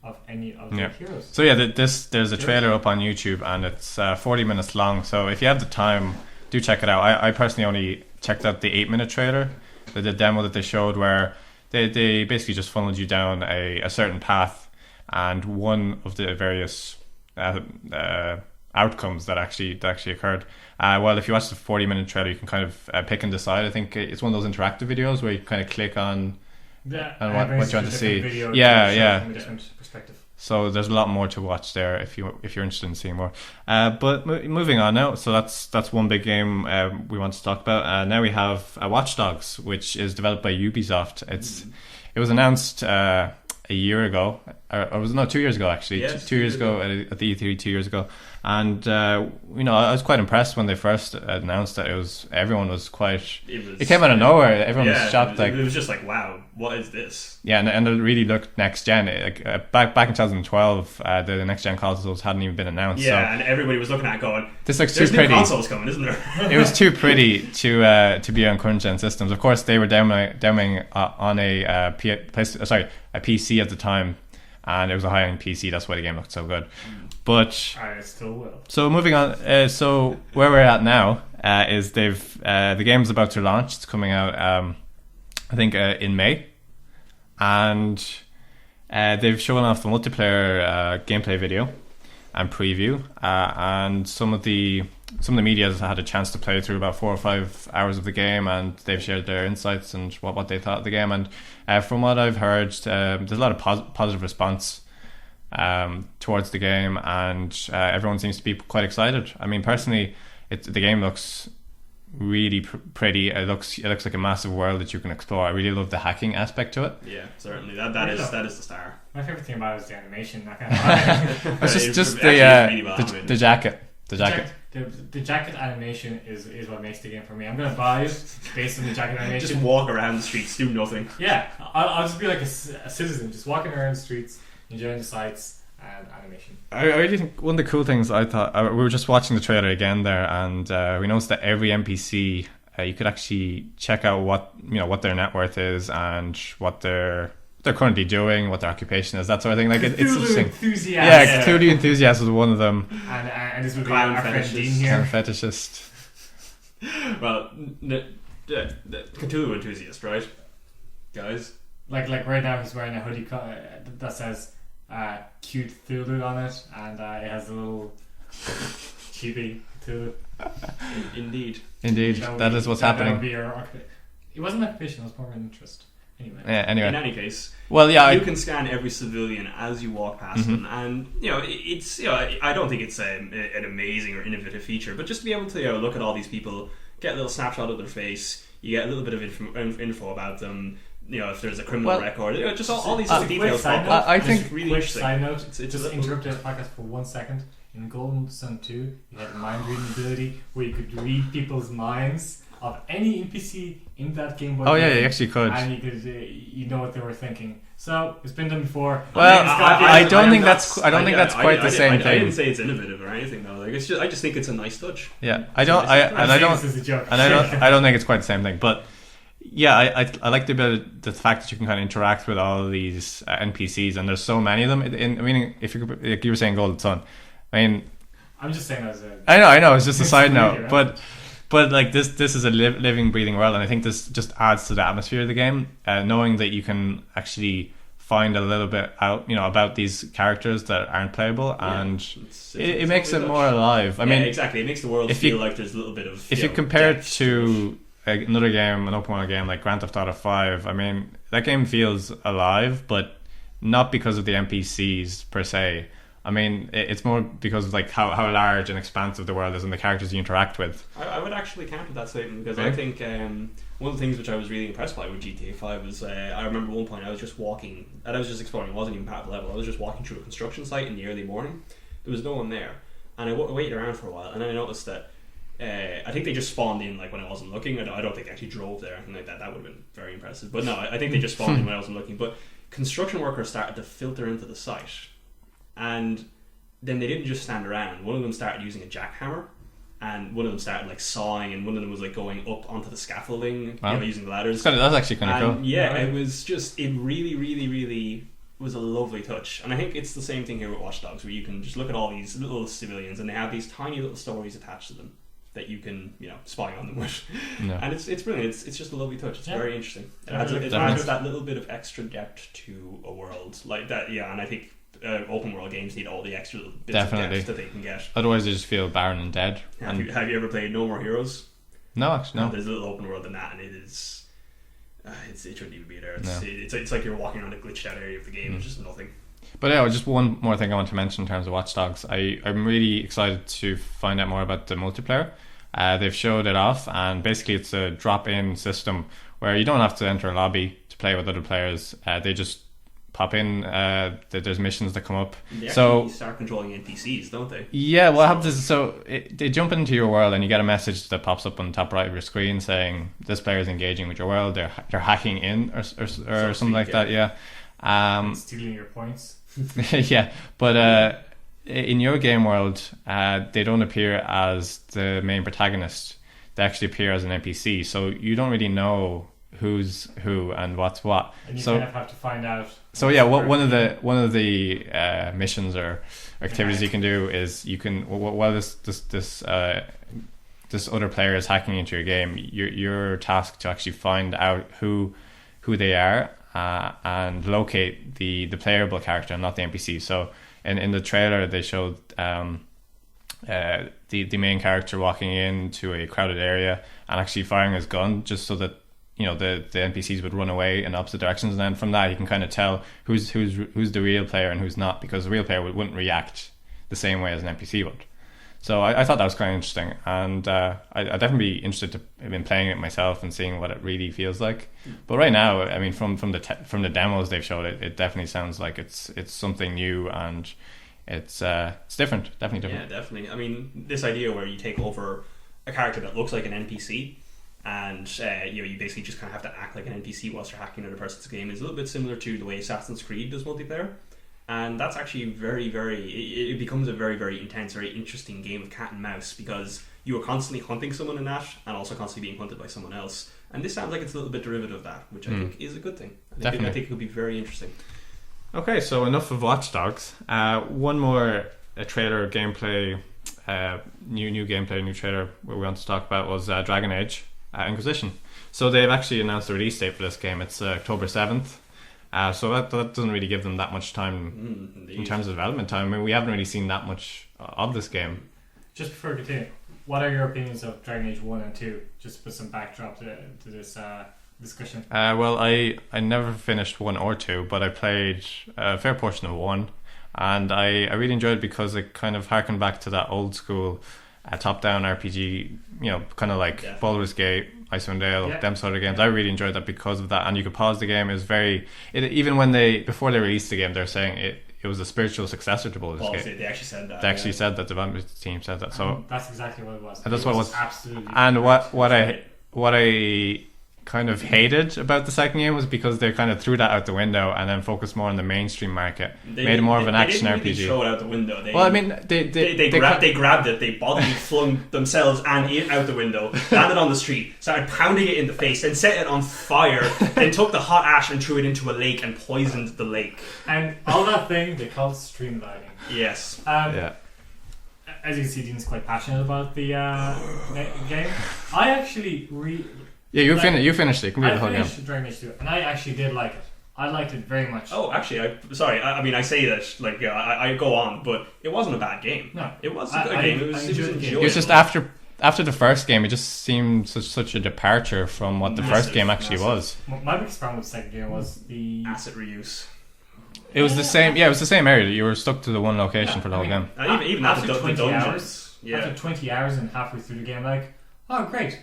of any of the heroes. So there's a trailer up on YouTube, and it's 40 minutes long. So if you have the time, do check it out. I personally only checked out the 8-minute trailer, the demo that they showed, where they basically just funneled you down a certain path, and one of the various outcomes that actually occurred. Well, if you watch the 40-minute trailer, you can kind of pick and decide. I think it's one of those interactive videos where you kind of click on what you want to see. From a different perspective. So there's a lot more to watch there if you're interested in seeing more. But moving on now, so that's one big game we want to talk about. Now we have Watch Dogs, which is developed by Ubisoft. It was announced a year ago, or was it 2 years ago actually? Yes, 2 years ago at the E3 2 years ago, and I was quite impressed when they first announced that everyone was quite. It came out of nowhere. Everyone was shocked. It was just wow, what is this? Yeah, and it really looked next gen. Back in 2012, the next gen consoles hadn't even been announced. Yeah, and everybody was looking at it going, "This looks too pretty." New consoles coming, isn't there? It was too pretty to be on current gen systems. Of course, they were demoing on a PC at the time, and it was a high-end PC. That's why the game looked so good. But I still will. So moving on. So where we're at now is the game's about to launch. It's coming out, I think, in May, and they've shown off the multiplayer gameplay video and preview, and some of the media has had a chance to play through about 4 or 5 hours of the game, and they've shared their insights and what they thought of the game. And from what I've heard, there's a lot of positive response towards the game, and everyone seems to be quite excited. I mean, personally, the game looks really pretty. It looks like a massive world that you can explore. I really love the hacking aspect to it. Yeah, certainly. That is the star. My favorite thing about it is the animation. Not gonna lie. It's just the jacket. The jacket. The jacket animation is what makes the game for me. I'm gonna buy it based on the jacket animation. Just walk around the streets, do nothing. Yeah, I'll just be like a citizen, just walking around the streets, enjoying the sights and animation. I really think one of the cool things I thought, we were just watching the trailer again there, and we noticed that every NPC you could actually check out what their net worth is and what they're currently doing, what their occupation is, that sort of thing. Like it's interesting. Enthusiast. Yeah, Cthulhu enthusiast was one of them. And this would be Clown our friend Dean fetishist. here. Clown fetishist. Well, the Cthulhu enthusiast, right, guys? Like right now, he's wearing a hoodie that says "cute Cthulhu" on it, and it has a little chibi Cthulhu. Indeed. That is what's happening. That would be It wasn't an occupation, it was more of an interest. Anyway. In any case, well, yeah, you can scan every civilian as you walk past them, and it's I don't think it's an amazing or innovative feature, but just to be able to look at all these people, get a little snapshot of their face, you get a little bit of info about them. If there's a criminal record, just all these details. I think really quick interesting. side note, just interrupted the podcast for 1 second. In Golden Sun 2, you had a mind reading ability where you could read people's minds of any NPC in that Game Boy game. yeah, you actually could. And you could, you know what they were thinking. So it's been done before. Well, I don't think that's quite the same thing. I didn't say it's innovative or anything though. Like I just think it's a nice touch. Yeah, I don't think it's quite the same thing. But yeah, I like the fact that you can kind of interact with all of these NPCs, and there's so many of them. I mean, if you were saying Golden Sun, I mean, I'm just saying as a. I know. It's just a side note, but like this is a living, breathing world, and I think this just adds to the atmosphere of the game. Knowing that you can actually find a little bit out, about these characters that aren't playable, and it makes it more alive. I mean, exactly. It makes the world feel like there's a little bit of. If you compare it to another game, an open world game like Grand Theft Auto 5, I mean, that game feels alive, but not because of the NPCs per se. I mean, it's more because of like how large and expansive the world is and the characters you interact with. I would actually counter that statement because I think one of the things which I was really impressed by with GTA 5 was I remember one point I was just walking and I was just exploring. It wasn't even part of the level. I was just walking through a construction site in the early morning. There was no one there, and I waited around for a while, and then I noticed that I think they just spawned in like when I wasn't looking. I don't think they actually drove there or anything like that. That would have been very impressive. But no, I think they just spawned in when I wasn't looking. But construction workers started to filter into the site. And then they didn't just stand around. One of them started using a jackhammer, and one of them started like sawing, and one of them was like going up onto the scaffolding, using the ladders. That's actually kind of cool. Yeah, it was just, it really, really, really was a lovely touch. And I think it's the same thing here with Watch Dogs, where you can just look at all these little civilians, and they have these tiny little stories attached to them that you can, spy on them with. Yeah. And it's brilliant. It's just a lovely touch. It's very interesting. It adds that little bit of extra depth to a world like that. Yeah, and I think open world games need all the extra little bits of depth that they can get. Otherwise they just feel barren and dead. Have you ever played No More Heroes? No, actually no. There's a little open world in that, and it is it shouldn't even be there. It's like you're walking around a glitched out area of the game. It's just nothing. But yeah, just one more thing I want to mention in terms of Watch Dogs. I'm really excited to find out more about the multiplayer. They've showed it off, and basically it's a drop-in system where you don't have to enter a lobby to play with other players. They just pop in. There's missions that come up. They actually start controlling NPCs, don't they? Yeah, what happens is they jump into your world, and you get a message that pops up on the top right of your screen saying this player is engaging with your world. They're hacking in or something like that. Yeah, stealing your points. Yeah, but in your game world, they don't appear as the main protagonist. They actually appear as an NPC, so you don't really know who's who and what's what. And you kind of have to find out. So yeah, one of the missions or activities you can do is you can while this other player is hacking into your game, you're tasked to actually find out who they are and locate the playable character and not the NPC. So in the trailer they showed the main character walking into a crowded area and actually firing his gun just so that the NPCs would run away in opposite directions, and then from that you can kind of tell who's the real player and who's not, because the real player wouldn't react the same way as an NPC would. So I thought that was kind of interesting, and I'd definitely be interested in playing it myself and seeing what it really feels like. But right now, I mean, from the demos they've showed, it definitely sounds like it's something new, and it's different, definitely different. Yeah, definitely. I mean, this idea where you take over a character that looks like an NPC, and you basically just kind of have to act like an NPC whilst you're hacking another person's game is a little bit similar to the way Assassin's Creed does multiplayer. And that's actually very, very... It becomes a very, very intense, very interesting game of cat and mouse, because you are constantly hunting someone in that and also constantly being hunted by someone else. And this sounds like it's a little bit derivative of that, which I think is a good thing. I think it could be very interesting. Okay, so enough of Watch Dogs. One more trailer gameplay, new gameplay, new trailer we want to talk about was Dragon Age Inquisition. So they've actually announced the release date for this game. It's October 7th. So that doesn't really give them that much time in terms of development time. I mean, we haven't really seen that much of this game. Just before we continue, what are your opinions of Dragon Age 1 and 2? Just put some backdrop to this discussion. Well, I never finished 1 or 2, but I played a fair portion of 1, and I really enjoyed it because it kind of harkened back to that old school top-down RPG, kind of like Definitely. Baldur's Gate, Icewind Dale, Yeah. them sort of games. I really enjoyed that because of that, and you could pause the game. It was even when before they released the game, they're saying it was a spiritual successor to Baldur's Gate. They actually said that. They actually said that, the development team said that. So That's exactly what it was. And that's what it was. Absolutely. And what I kind of hated about the second game was because they kind of threw that out the window and then focused more on the mainstream market, made it more of an action They didn't really RPG. throw it out the window. Well, I mean, They grabbed it, they bodily flung themselves and it out the window, landed on the street, started pounding it in the face, then set it on fire, then took the hot ash and threw it into a lake and poisoned the lake. And all that thing they called streamlining. Yes. yeah. As you can see, Dean's quite passionate about the game. I actually You finished it. You can read I the whole game. finished Dragon Age 2, and I actually did like it. I liked it very much. Oh, actually, I mean, I say that, like, I go on, but it wasn't a bad game. No. It was a good game. It was enjoyed the game. enjoyable. It was just after the first game, it just seemed such a departure from what the first game actually was. My biggest problem with the second game was the Asset reuse. It was the same. Yeah, it was the same area. You were stuck to the one location for the whole game. Even after the 20 dungeons. hours. Yeah. After 20 hours and halfway through the game, like, oh great,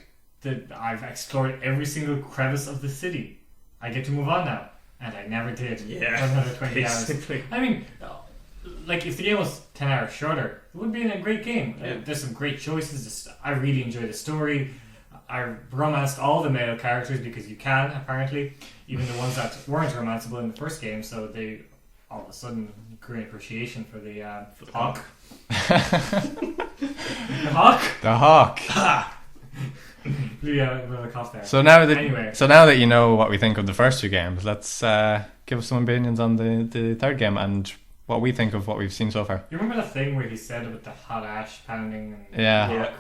I've explored every single crevice of the city. I get to move on now, and I never did. Yeah. For another 20 hours. Basically. I mean, like if the game was 10 hours shorter, it would be a great game. Yeah. There's some great choices. I really enjoyed the story. I romanced all the male characters because you can, apparently, even the ones that weren't romanceable in the first game. So they all of a sudden grew an appreciation for the hawk. The hawk. The Hawk. Yeah, a bit of a cough there. So now Anyway. that you know what we think of the first two games, let's give us some opinions on the third game and what we think of what we've seen so far. You remember the thing where he said about the hot ash pounding? And Yeah.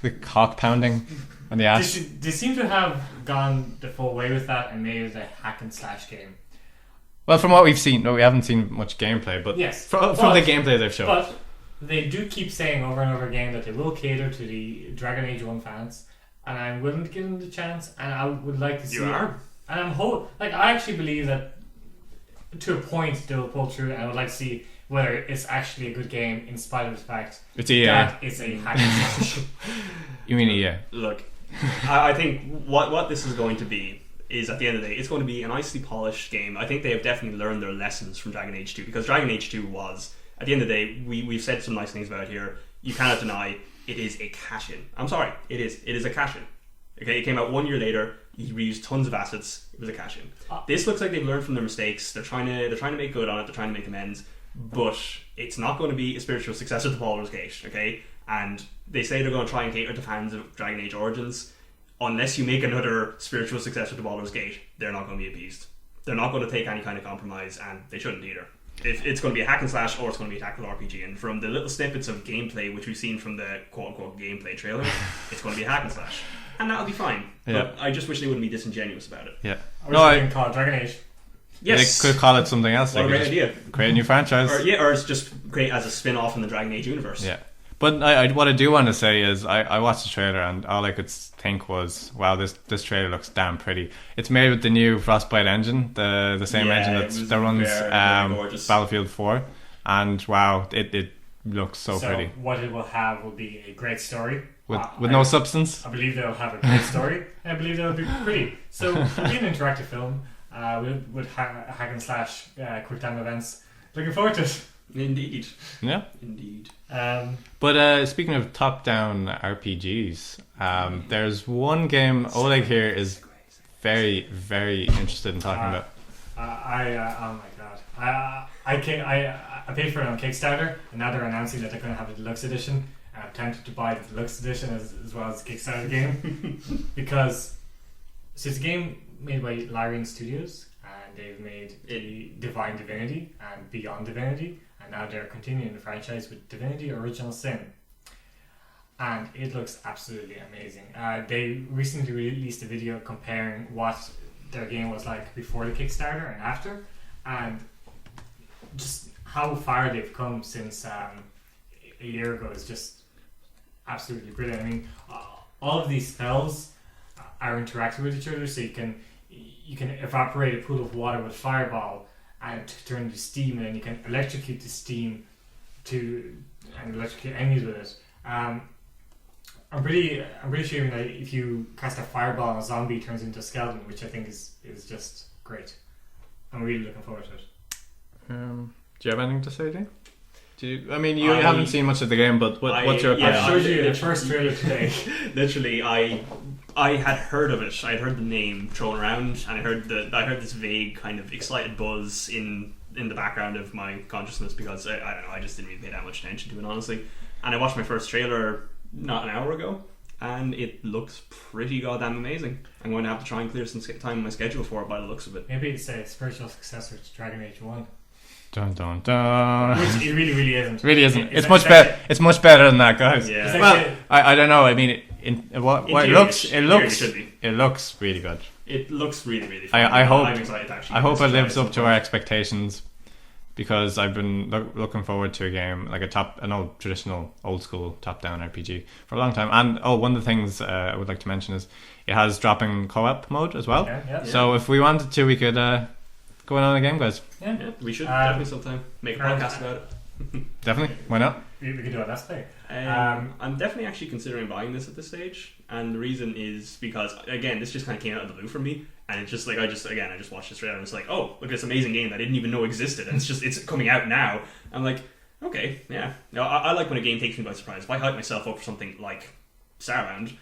The Hawk pounding and the ash. They seem to have gone the full way with that and made it a hack and slash game. Well, from what we've seen, we haven't seen much gameplay, but Yes, from the gameplay they've shown. But they do keep saying over and over again that they will cater to the Dragon Age 1 fans, and I'm willing to give them the chance, and I would like to see You are? it. And I actually believe that to a point they'll pull through, and I would like to see whether it's actually a good game in spite of the fact It's EA. that it's a hack and slash. You mean EA? Look, I think what this is going to be is, at the end of the day, it's going to be a nicely polished game. I think they have definitely learned their lessons from Dragon Age 2, because Dragon Age 2 was, at the end of the day, we've said some nice things about it here. You cannot deny it is a cash-in. I'm sorry, it is a cash-in. Okay, it came out 1 year later. You reused tons of assets. It was a cash-in. This looks like they've learned from their mistakes. They're trying to make good on it. They're trying to make amends. But it's not going to be a spiritual successor to Baldur's Gate. Okay, and they say they're going to try and cater to fans of Dragon Age Origins. Unless you make another spiritual successor to Baldur's Gate, they're not going to be appeased. They're not going to take any kind of compromise, and they shouldn't either. If it's going to be a hack and slash or it's going to be a tactical RPG, and from the little snippets of gameplay which we've seen from the quote-unquote gameplay trailer, it's going to be a hack and slash. And that'll be fine. Yeah. But I just wish they wouldn't be disingenuous about it. Yeah. I wish they call it Dragon Age. Yes. They could call it something else. What a They great could idea. just create a new franchise. Or it's just great as a spin-off in the Dragon Age universe. Yeah. But what I do want to say is I watched the trailer and all I could think was, wow, this trailer looks damn pretty. It's made with the new Frostbite engine, the same Yeah, engine it that runs very gorgeous. Battlefield 4, and wow, it looks so pretty. What it will have will be a great story. With no substance. I believe they'll have a great story, and I believe they'll be pretty. So it'll be an interactive film with hack and slash quick time events. Looking forward to it. Indeed. Yeah. Indeed. But speaking of top-down RPGs, there's one game Oleg here is very, very interested in talking about. Oh my god! I paid for it on Kickstarter, and now they're announcing that they're going to have a deluxe edition. And I'm tempted to buy the deluxe edition as well as the Kickstarter game because it's a game made by Larian Studios, and they've made Divine Divinity and Beyond Divinity. And now they're continuing the franchise with Divinity Original Sin. And it looks absolutely amazing. They recently released a video comparing what their game was like before the Kickstarter and after. And just how far they've come since a year ago is just absolutely brilliant. I mean, all of these spells are interacting with each other. So you can evaporate a pool of water with fireball and turn into steam, and then you can electrocute the steam and electrocute enemies with it. I'm pretty sure even that if you cast a fireball on a zombie, it turns into a skeleton, which I think is just great. I'm really looking forward to it. Do you have anything to say, Dean? You haven't seen much of the game, but what's your opinion? I showed you the first trailer today. Literally, I had heard of it. I had heard the name thrown around, and I heard this vague kind of excited buzz in the background of my consciousness because I don't know. I just didn't really pay that much attention to it, honestly. And I watched my first trailer not an hour ago, and it looks pretty goddamn amazing. I'm going to have to try and clear some time in my schedule for it by the looks of it. Maybe it's a spiritual successor to Dragon Age 1. Dun dun dun. Which it really isn't. Really isn't. It's much better. It's much better than that, guys. Yeah. Well, I don't know. I mean, it looks really good. It looks really fun. I'm excited to actually. I hope it lives up to our expectations, because I've been looking forward to a game like an old traditional old school top down RPG for a long time. And one of the things I would like to mention is it has drop-in co-op mode as well. Yeah. So if we wanted to, we could go in on a game, guys. Yeah, we should definitely sometime make a podcast about it. Definitely, why not? We could do a Let's Play. I'm definitely actually considering buying this at this stage, and the reason is because again, this just kind of came out of the blue for me, and it's just like I just watched this trailer and it's like, oh, look at this amazing game that I didn't even know existed, and it's coming out now. I'm like, okay, yeah. No, I like when a game takes me by surprise. If I hype myself up for something like Starbound,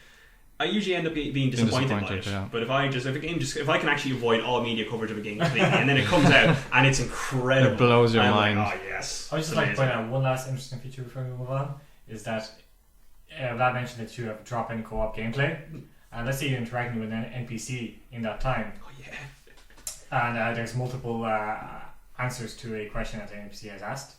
I usually end up being disappointed by it. Yeah. But if I can actually avoid all media coverage of a game completely, and then it comes out and it's incredible, it blows your I'm mind. like, oh yes. I would just like to point out one last interesting feature before we move on, is that Vlad mentioned that you have drop-in co-op gameplay, and let's say you're interacting with an NPC in that time. Oh yeah. And there's multiple answers to a question that the NPC has asked.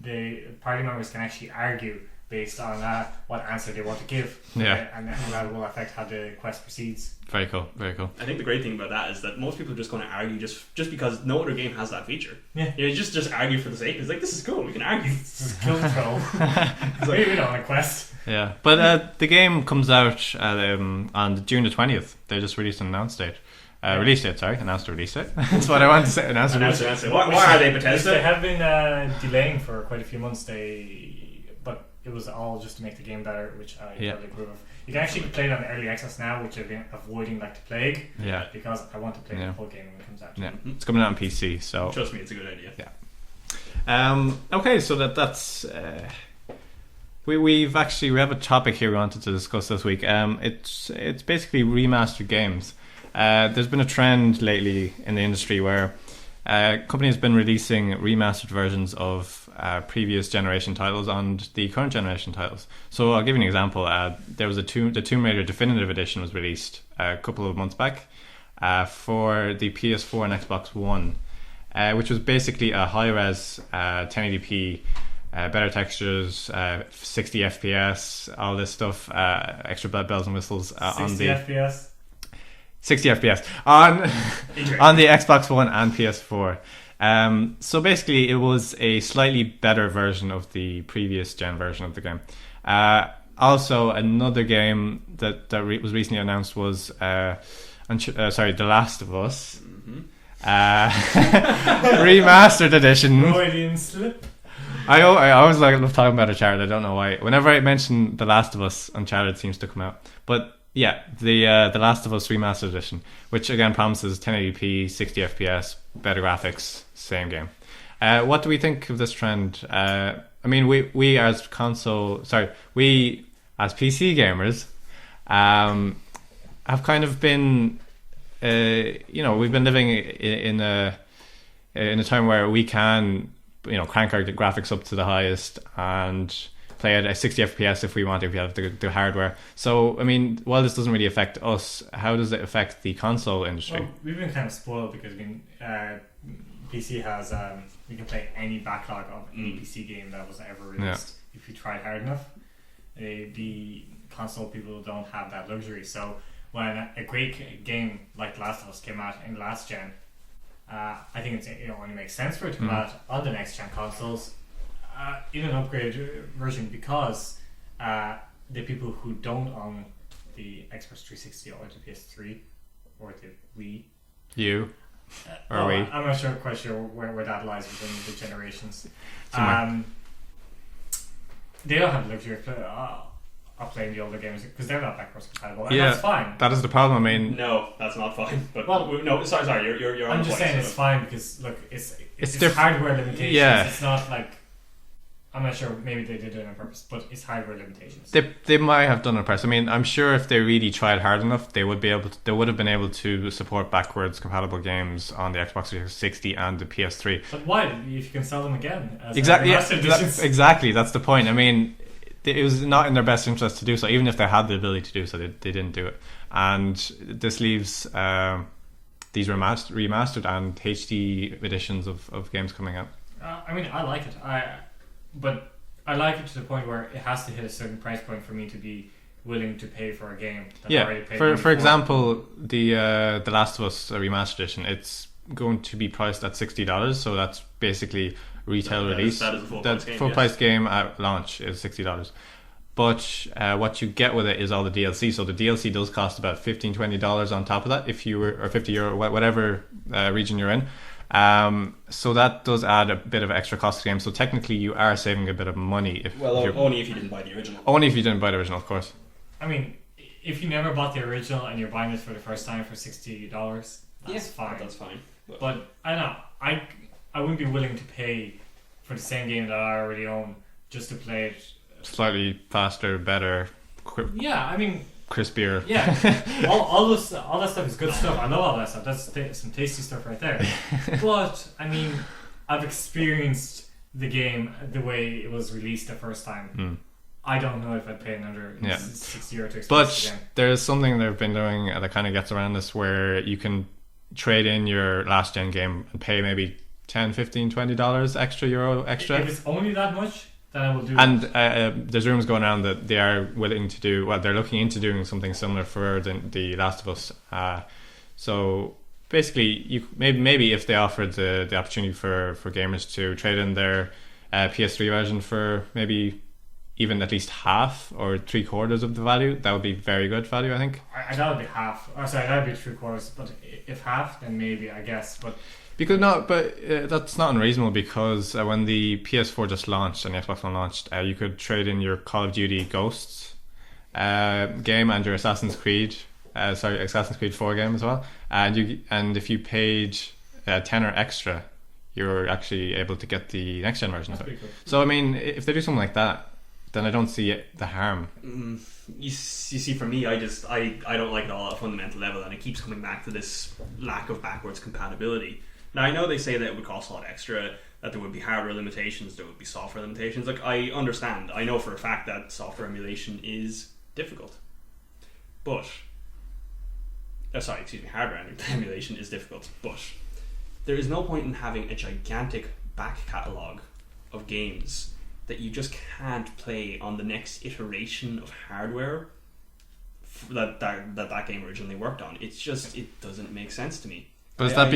The party members can actually argue based on what answer they want to give. Yeah. And that will affect how the quest proceeds. Very cool. I think the great thing about that is that most people are just going to argue just because no other game has that feature. Yeah. You know, just argue for the sake. It's like, this is cool, we can argue. This is kill control. It's like, we don't want a quest. Yeah, but the game comes out on June the 20th. They just released an announced date. Release date, sorry. Announced the release date. That's what I wanted to say. Announced the release date. Why are they Bethesda? They have been delaying for quite a few months. But it was all just to make the game better, which I totally approve of. You can actually play it on early access now, which I've been avoiding like the plague. Yeah. Because I want to play the full game when it comes out. Yeah. It's coming out on PC, so trust me, it's a good idea. Yeah. Okay, so that's we have a topic here we wanted to discuss this week. It's basically remastered games. There's been a trend lately in the industry where companies have been releasing remastered versions of previous generation titles and the current generation titles. So I'll give you an example. There was the Tomb Raider Definitive Edition was released a couple of months back for the PS4 and Xbox One, which was basically a high-res 1080p, better textures, 60 FPS, all this stuff, extra bells and whistles on the 60 FPS on the Xbox One and PS4. So basically it was a slightly better version of the previous gen version of the game. Also another game that was recently announced was The Last of Us, Remastered Edition. Freudian slip. I always love talking about Uncharted. I don't know why. Whenever I mention The Last of Us, Uncharted seems to come out. But yeah, the Last of Us Remastered Edition, which again promises 1080p, 60 FPS, better graphics, same game. What do we think of this trend? I mean, we as PC gamers have kind of been, we've been living in a time where we can, crank our graphics up to the highest and play at 60 FPS if we want, if we have the hardware. So, I mean, while this doesn't really affect us, how does it affect the console industry? Well, we've been kind of spoiled because PC has we can play any backlog of any PC game that was ever released if you tried hard enough. The console people don't have that luxury. So when a great game like Last of Us came out in last gen, I think it only makes sense for it to come out on the next gen consoles in an upgraded version, because the people who don't own the Xbox 360 or the PS3 or the Wii. You or we? I'm not quite sure where that lies within the generations. They don't have the luxury of playing the older games because they're not backwards compatible, and that's fine. That is the problem. I mean, no, that's not fine. But no, sorry, you're. I'm on just point, saying it's fine because look, it's different. hardware limitations. Yeah. It's not like, I'm not sure. Maybe they did it on purpose, but it's hardware limitations. They might have done it on purpose. I mean, I'm sure if they really tried hard enough, they would have been able to support backwards compatible games on the Xbox 360 and the PS3. But why? If you can sell them again, as exactly. Exactly. That's the point. I mean, it was not in their best interest to do so. Even if they had the ability to do so, they didn't do it. And this leaves these remastered and HD editions of games coming out. I mean, I like it. But I like it to the point where it has to hit a certain price point for me to be willing to pay for a game. That I already paid for example, the Last of Us Remastered edition, it's going to be priced at $60. So that's basically retail release. That is a full price game at launch is $60. But what you get with it is all the DLC. So the DLC does cost about $15-20 on top of that, if you were, or €50, whatever region you're in. So that does add a bit of extra cost to the game. So technically, you are saving a bit of money. Only if you didn't buy the original. Only if you didn't buy the original, of course. I mean, if you never bought the original and you're buying it for the first time for $60, that's fine. That's fine. But I don't know. I wouldn't be willing to pay for the same game that I already own just to play it slightly faster, better. Yeah, I mean, crispier. Yeah, all that stuff is good stuff. I love all that stuff. That's some tasty stuff right there. But I mean, I've experienced the game the way it was released the first time. I don't know if I'd pay another €60 to experience but again. There's something they've been doing that kind of gets around this, where you can trade in your last gen game and pay maybe $10, $15, $20 extra. If it's only that much, then I will do and that. There's rumors going around that they are willing to do, they're looking into doing something similar for the Last of Us. So basically, maybe if they offered the opportunity for gamers to trade in their PS3 version for maybe even at least half or 3/4 of the value, that would be very good value, I think. I thought it'd be half. Oh, sorry, that'd be 3/4. But if half, then maybe, I guess. But that's not unreasonable, because when the PS4 just launched and the Xbox One launched, you could trade in your Call of Duty Ghosts game and your Assassin's Creed 4 game as well. And if you paid $10 extra, you're actually able to get the next gen version of it. Cool. So I mean, if they do something like that, then I don't see the harm. You see, for me, I don't like it all at a fundamental level, and it keeps coming back to this lack of backwards compatibility. Now, I know they say that it would cost a lot extra, that there would be hardware limitations, there would be software limitations. Like, I understand. I know for a fact that software emulation is difficult. But hardware emulation is difficult. But there is no point in having a gigantic back catalogue of games that you just can't play on the next iteration of hardware that game originally worked on. It doesn't make sense to me. But is that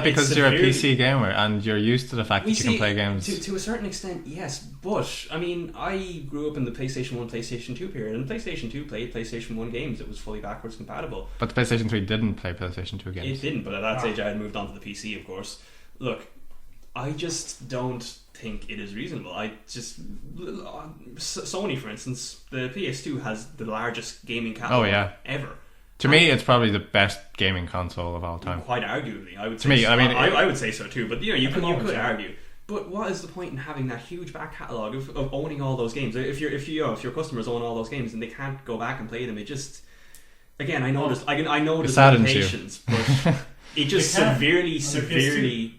because you're a PC gamer and you're used to the fact that you can play games? To a certain extent, yes. But I mean, I grew up in the PlayStation 1, PlayStation 2 period, and PlayStation 2 played PlayStation 1 games. It was fully backwards compatible. But the PlayStation 3 didn't play PlayStation 2 games. It didn't, but at that stage I had moved on to the PC, of course. Look, I just don't think it is reasonable. Sony, for instance, the PS2 has the largest gaming catalog ever. To me, it's probably the best gaming console of all time. Quite arguably, I would. I would say so too. But you could argue. But what is the point in having that huge back catalogue of owning all those games? If your customers own all those games and they can't go back and play them, it just, again, I know there's limitations, but it just severely.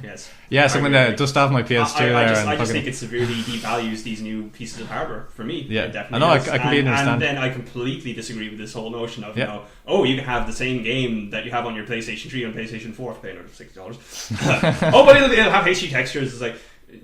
Yes. Yes, I'm gonna dust off my PS2 I just think it severely devalues these new pieces of hardware for me. Yeah, it definitely I completely understand. And then I completely disagree with this whole notion of you can have the same game that you have on your PlayStation 3 and PlayStation 4 for paying another $60. But it'll have HD textures. It's like,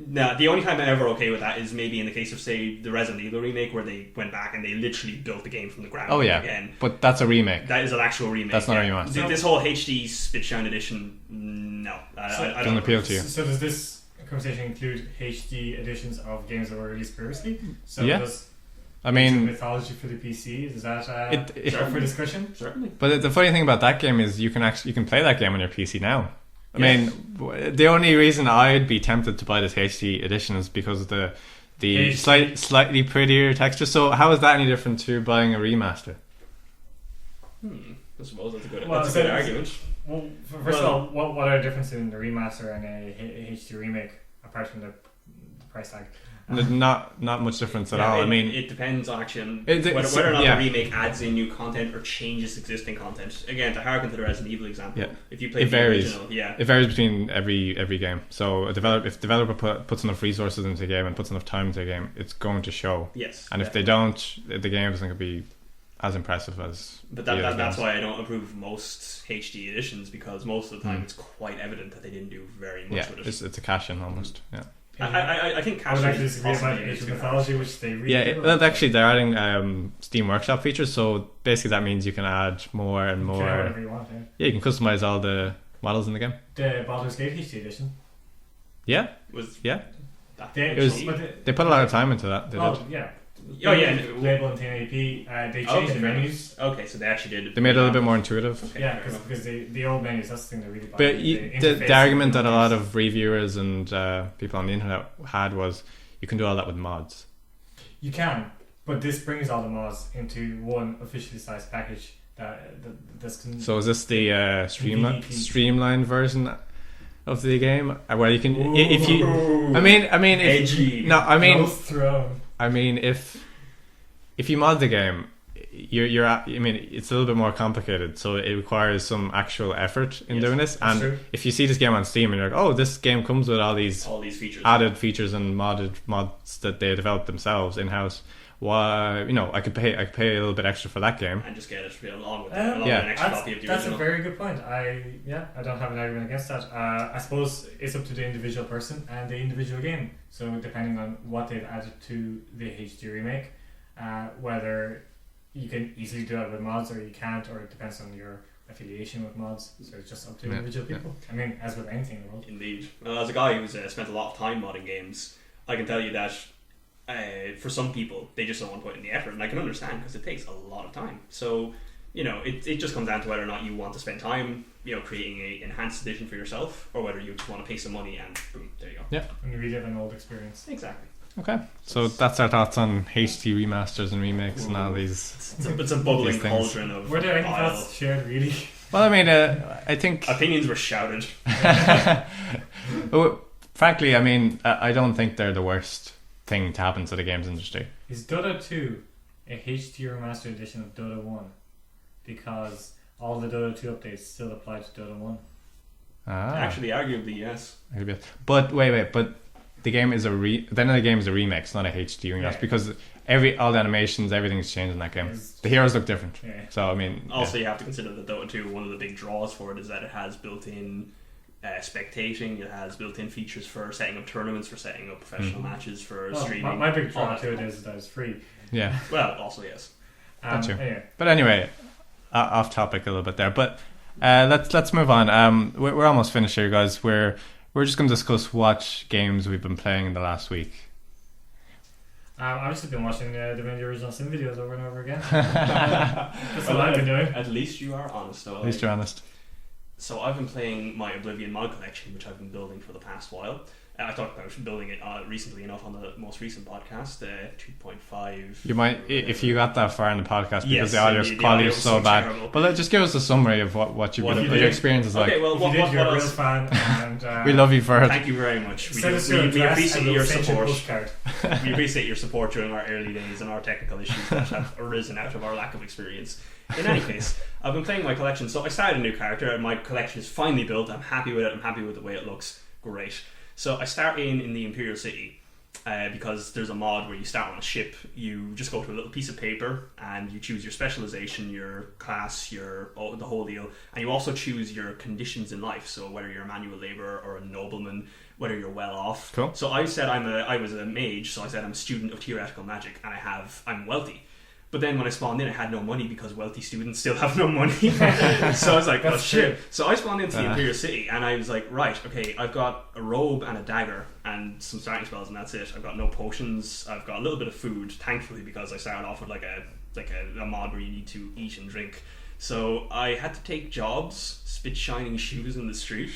nah, the only time I'm ever okay with that is maybe in the case of, say, the Resident Evil remake, where they went back and they literally built the game from the ground again. But that's a remake. That is an actual remake. That's not a remaster. This whole HD Spit Shine edition, no. I don't appeal to you. So does this conversation include HD editions of games that were released previously? So I mean, mythology for the PC, is that up for discussion? Certainly. But the funny thing about that game is you can play that game on your PC now. I mean, the only reason I'd be tempted to buy this HD edition is because of the slightly prettier texture. So how is that any different to buying a remaster? I suppose that's a good argument. Well, first of all, what are the differences in the remaster and a HD remake apart from the price tag? Not much difference at all. I mean, it depends on actually whether or not the remake adds in new content or changes existing content. Again, to harken to the Resident Evil example, if you play the original, it varies between every game. So if the developer puts enough resources into the game and puts enough time into the game, it's going to show. Yes. And if they don't, the game isn't going to be as impressive as. But that's why I don't approve of most HD editions, because most of the time it's quite evident that they didn't do very much with it. It's a cash-in almost. Yeah. I think I would actually disagree about Age of Mythology, which they really actually they're adding Steam Workshop features, so basically that means you can add more and more. Whatever you want, you can customize all the models in the game. The Baldur's Gate HD edition. Yeah. They put a lot of time into that. They did. Label in 1080p. They changed the menus. Okay, so they actually did. They made it a little bit more intuitive. Okay, because the old menus, that's the thing that really. But the argument that a lot of reviewers and people on the internet had was, you can do all that with mods. You can, but this brings all the mods into one officially sized package. So is this the streamlined version of the game, where you can, if you, if you mod the game, it's a little bit more complicated, so it requires some actual effort in doing this. And true. If you see this game on Steam and you're like, oh, this game comes with all these features, added features and mods that they developed themselves in house. Why, I could pay a little bit extra for that game and just get it along with an extra copy of the original. That's a very good point. I don't have an argument against that. I suppose it's up to the individual person and the individual game. So depending on what they've added to the HD remake, whether you can easily do it with mods or you can't, or it depends on your affiliation with mods. So it's just up to individual people. I mean, as with anything in the world. Indeed. Well, as a guy who's spent a lot of time modding games, I can tell you that for some people, they just don't want to put in the effort, and I can understand, because it takes a lot of time. So, it just comes down to whether or not you want to spend time, creating a enhanced edition for yourself, or whether you just want to pay some money and boom, there you go. Yeah. And you relive an old experience. Exactly. Okay, so that's our thoughts on HD remasters and remakes and all these. It's a bubbling cauldron of. Were there any thoughts shared, really? Well, I mean, I think opinions were shouted. Frankly, I mean, I don't think they're the worst thing to happen to the games industry. Is Dota 2 a HD remastered edition of Dota 1? Because all the Dota 2 updates still apply to Dota 1. Actually, arguably, yes. But wait, the game is the game is a remake, it's not a HD remaster, because all the animations, everything's changed in that game. The heroes look different. Yeah. So I mean, also you have to consider that Dota 2, one of the big draws for it is that it has built-in spectating. It has built-in features for setting up tournaments, for setting up professional matches, for streaming. My big draw to it is that it's free. Yeah. Well, also yes. Anyway. But anyway, off topic a little bit there. But let's move on. We're almost finished here, guys. We're just going to discuss what games we've been playing in the last week. I've just been watching Divinity original Sin videos over and over again. That's what I've been doing. At least you are honest, though. At least you're honest. So I've been playing my Oblivion mod collection, which I've been building for the past while. I talked about building it recently enough on the most recent podcast, 2.5. You might, if you got that far in the podcast, because the audio quality is so bad. Terrible. But just give us a summary of what your experience is like. Okay, well, you're a real fan, and we love you for it. Thank you very much. We appreciate your support. We appreciate your support during our early days and our technical issues that have arisen out of our lack of experience. In any case, I've been playing my collection. So I started a new character, and my collection is finally built. I'm happy with it. I'm happy with the way it looks. Great. So I start in the Imperial City because there's a mod where you start on a ship. You just go to a little piece of paper and you choose your specialization, your class, the whole deal, and you also choose your conditions in life. So whether you're a manual labourer or a nobleman, whether you're well off. Cool. So I said I was a mage, so I said I'm a student of theoretical magic, and I'm wealthy. But then when I spawned in, I had no money because wealthy students still have no money. So I was like, oh shit. So I spawned into the Imperial City, and I was like, right, okay, I've got a robe and a dagger, and some starting spells, and that's it. I've got no potions. I've got a little bit of food, thankfully, because I started off with like a mod where you need to eat and drink. So I had to take jobs, spit shining shoes in the street.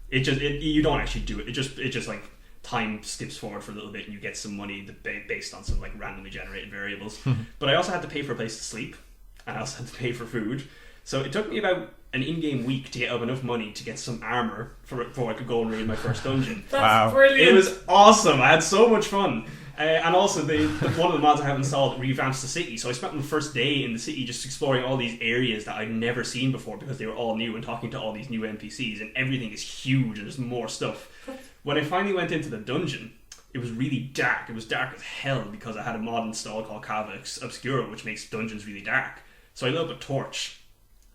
You don't actually do it. It just like time skips forward for a little bit, and you get some money based on some like randomly generated variables. But I also had to pay for a place to sleep, and I also had to pay for food. So it took me about an in-game week to get up enough money to get some armor before I could go and raid my first dungeon. That's brilliant. It was awesome. I had so much fun. And also, one of the mods I have installed revamps the city. So I spent my first day in the city just exploring all these areas that I'd never seen before because they were all new, and talking to all these new NPCs, and everything is huge and there's more stuff. When I finally went into the dungeon, it was really dark. It was dark as hell because I had a mod installed called Cava Obscura, which makes dungeons really dark. So I lit up a torch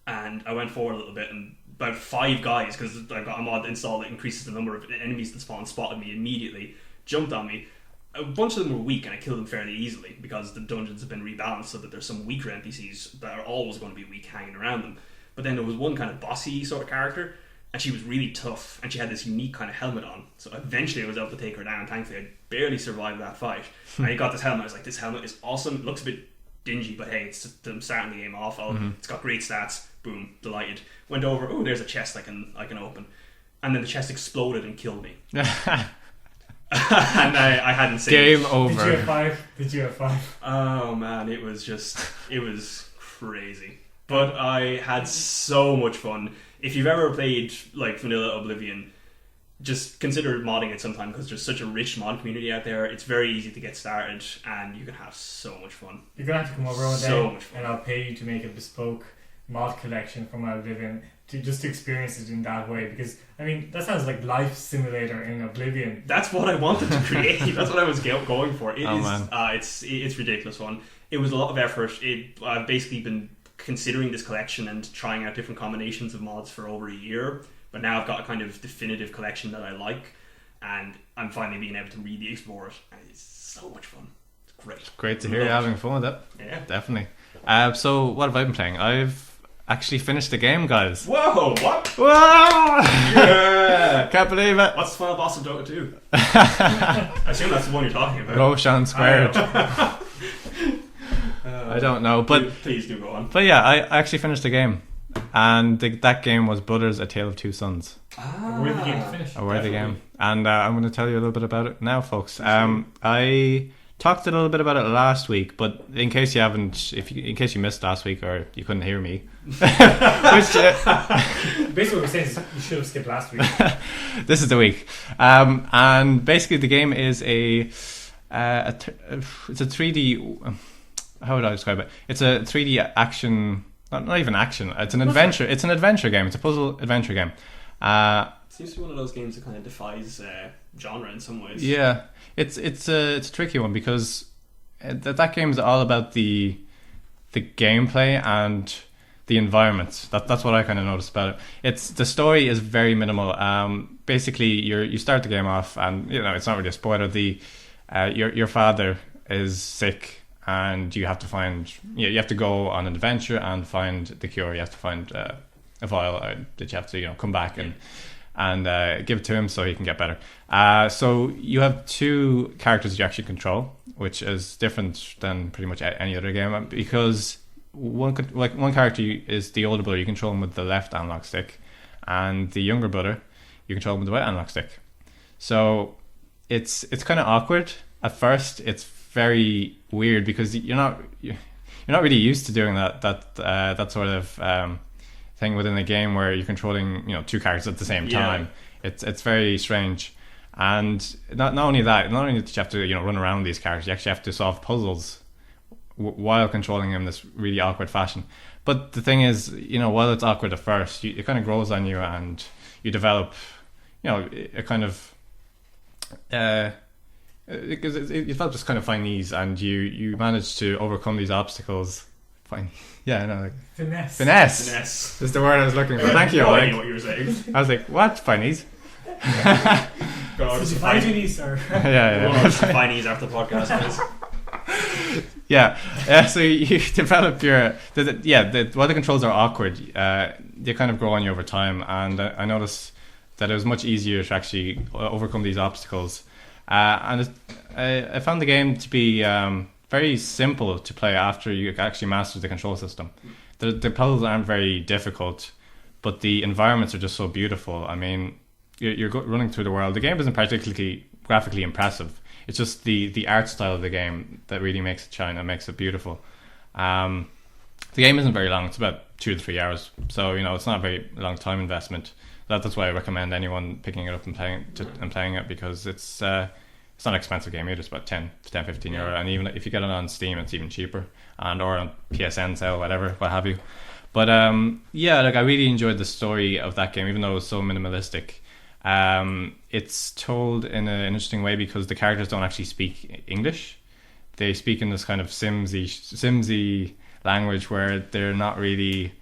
and I went forward a little bit, and about 5 guys, because I've got a mod installed that increases the number of enemies that spawn, spotted me immediately, jumped on me. A bunch of them were weak, and I killed them fairly easily because the dungeons have been rebalanced so that there's some weaker NPCs that are always going to be weak hanging around them. But then there was one kind of bossy sort of character, and she was really tough, and she had this unique kind of helmet on. So eventually I was able to take her down. Thankfully, I barely survived that fight. And I got this helmet. I was like, this helmet is awesome. It looks a bit dingy, but hey, I'm starting the game off. It's got great stats. Boom, delighted. Went over. Oh, there's a chest I can open, and then the chest exploded and killed me. And I hadn't seen Game it. over. Did you have 5? Oh man, it was crazy. But I had so much fun. If you've ever played like Vanilla Oblivion, just consider modding it sometime, because there's such a rich mod community out there. It's very easy to get started, and you can have so much fun. You're gonna have to come over one So day, much fun. and I'll pay you to make a bespoke mod collection from Oblivion to just experience it in that way. Because I mean, that sounds like Life Simulator in Oblivion. That's what I wanted to create. That's what I was going for. Man. It's ridiculous fun. It was a lot of effort. I've basically been considering this collection and trying out different combinations of mods for over a year, but now I've got a kind of definitive collection that I like, and I'm finally being able to really explore it, and it's so much fun. It's great. Great to hear you having fun with it. Yeah, Definitely. So what have I been playing? I've actually finished the game, guys. Whoa, what? Whoa! Yeah! Can't believe it. What's the final boss of Dota 2? I assume that's the one you're talking about. Roshan Squared. I don't know, but please do go on. But yeah, I actually finished the game, and that game was Brothers: A Tale of Two Sons. A worthy game to finish. A worthy game, and I'm going to tell you a little bit about it now, folks. I talked a little bit about it last week, but in case you haven't, in case you missed last week or you couldn't hear me, Basically, what we're saying is you should have skipped last week. This is the week, and basically the game is it's a 3D. How would I describe it? It's a 3D action, not even action. It's an adventure. It's an adventure game. It's a puzzle adventure game. It seems to be one of those games that kind of defies genre in some ways. Yeah, it's a tricky one because that game is all about the gameplay and the environment. That's what I kind of noticed about it. The story is very minimal. Basically, you start the game off, and it's not really a spoiler. Your father is sick, and you have to you have to go on an adventure and find the cure. You have to find a vial that you have to come back and give it to him so he can get better. So you have 2 characters you actually control, which is different than pretty much any other game, because one character is the older brother. You control him with the left analog stick, and the younger brother you control him with the right analog stick. So it's kind of awkward at first. It's very weird because you're not really used to doing that sort of thing within a game where you're controlling 2 characters at the same time. It's very strange, and not only that, not only do you have to run around these characters, you actually have to solve puzzles while controlling them in this really awkward fashion. But the thing is, while it's awkward at first, it kind of grows on you, and you develop a kind of because you develop this kind of fine ease, and you manage to overcome these obstacles. Fine, finesse is the word I was looking for. Thank you. I know what you were saying. I was like, what Chinese? Did you find Chinese, or yeah. Chinese after the podcast, guys. Yeah. So you develop while the controls are awkward, they kind of grow on you over time, and I noticed that it was much easier to actually overcome these obstacles And I found the game to be very simple to play after you actually master the control system. The puzzles aren't very difficult, but the environments are just so beautiful. I mean, you're running through the world. The game isn't particularly graphically impressive. It's just the art style of the game that really makes it shine and makes it beautiful. The game isn't very long. It's about 2 to 3 hours, so it's not a very long time investment. That's why I recommend anyone picking it up and playing it, because it's not an expensive game either. It's about 10, 15 euro, and even if you get it on Steam, it's even cheaper, or on PSN sale, what have you. But I really enjoyed the story of that game, even though it was so minimalistic. It's told in an interesting way because the characters don't actually speak English. They speak in this kind of Simsy language where they're not really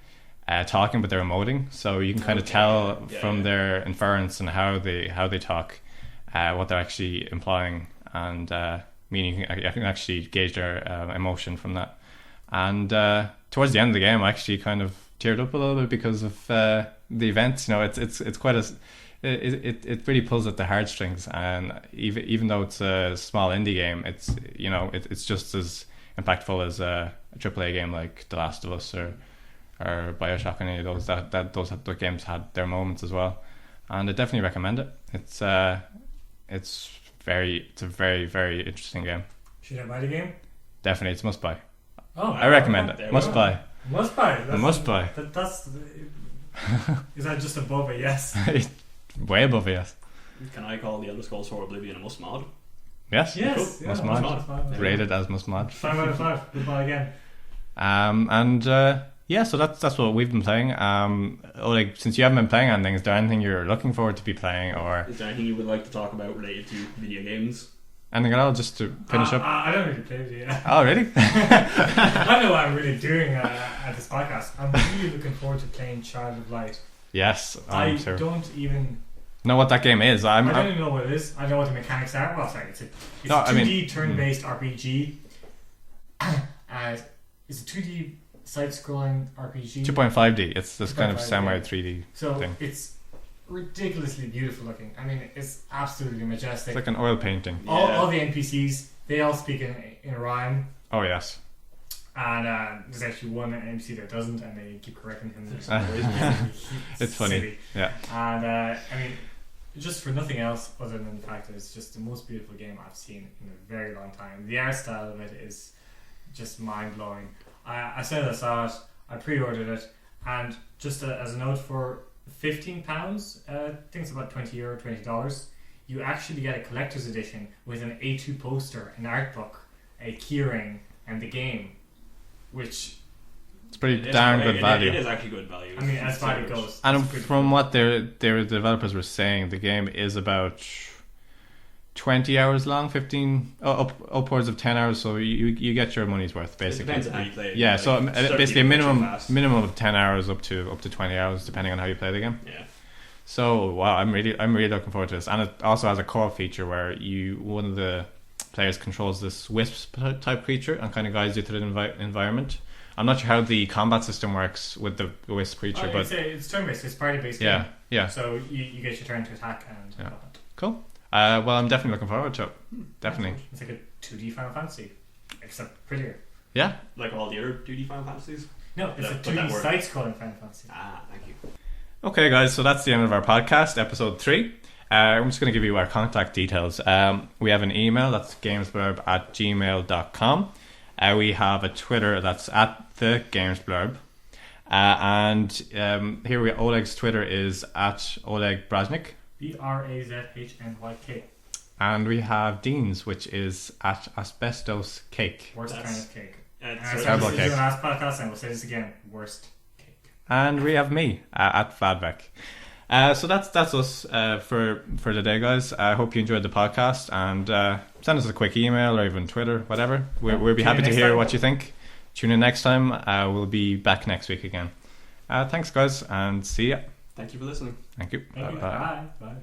talking, but they're emoting. So you can kind of tell from their inference and how they talk what they're actually implying, and meaning I can actually gauge their emotion from that. And towards the end of the game, I actually kind of teared up a little bit because of the events. It's quite it really pulls at the heartstrings, and even though it's a small indie game, it's just as impactful as a AAA game like The Last of Us or BioShock, and any of those those games had their moments as well. And I definitely recommend it. It's a very, very interesting game. Should I buy the game? Definitely, it's must buy. Oh, I recommend it. Must buy. Must buy. Must buy. That's is that just above a yes? Way above a yes. Can I call the Elder Scrolls 4 Oblivion a must mod? Yes. Yes. Cool. Yeah, Must mod. Rated as must mod. 5 out of 5. We'll buy again. So that's what we've been playing. Oleg, since you haven't been playing anything, is there anything you're looking forward to be playing, or is there anything you would like to talk about related to video games? anything at all, just to finish up? I don't really play video. Oh, really? I don't know what I'm really doing at this podcast. I'm really looking forward to playing Child of Light. Yes, I sure. don't even know what that game is. I don't even know what it is. I don't know what the mechanics are. Well, sorry, it's a 2D turn-based RPG. It's a 2D side-scrolling RPG. 2.5D. It's this kind of 2.5D, semi 3D so thing. it's ridiculously beautiful looking. I mean, it's absolutely majestic. It's like an oil painting. All the NPCs, they all speak in rhyme. Oh, yes. And there's actually one NPC that doesn't, and they keep correcting him. It's funny. Silly. Yeah. And I mean, just for nothing else other than the fact that it's just the most beautiful game I've seen in a very long time. The art style of it is just mind-blowing. I said I saw it, I pre-ordered it, and just as a note, for £15, I think it's about €20, $20, you actually get a collector's edition with an A2 poster, an art book, a keyring, and the game, which it's pretty darn good value. It is actually good value. I mean, as far as it goes. And from what their developers were saying, the game is about 20 hours long, 15 upwards of 10 hours, so you get your money's worth basically. It depends on how you play it. Yeah, so basically a minimum of 10 hours up to 20 hours depending on how you play the game. Yeah. So wow, I'm really looking forward to this, and it also has a co-op feature where one of the players controls this wisp type creature and kind of guides you through the environment. I'm not sure how the combat system works with the wisp creature, but it's turn-based. It's party-based. Yeah, yeah. So you get your turn to attack and whatnot. Cool. Well, I'm definitely looking forward to it. Definitely. It's like a 2D Final Fantasy, except prettier. Yeah. Like all the other 2D Final Fantasies? No, it's a 2D side-scrolling Final Fantasy. Thank you. Okay, guys, so that's the end of our podcast, episode 3. I'm just going to give you our contact details. We have an email, that's gamesblurb@gmail.com. We have a Twitter, that's @thegamesblurb. And here Oleg's Twitter is @Oleg Brazhnyk. BRAZHNYK. And we have Dean's, which is @asbestoscake. Worst kind of cake. Terrible cake. Last podcast, and we'll say this again. Worst cake. And we have me @Vlad Vekshin. So that's us for today, guys. I hope you enjoyed the podcast, and send us a quick email or even Twitter, whatever. We'll be happy to hear what you think. Tune in next time. We'll be back next week again. Thanks, guys, and see ya. Thank you for listening. Thank you. Bye. Bye.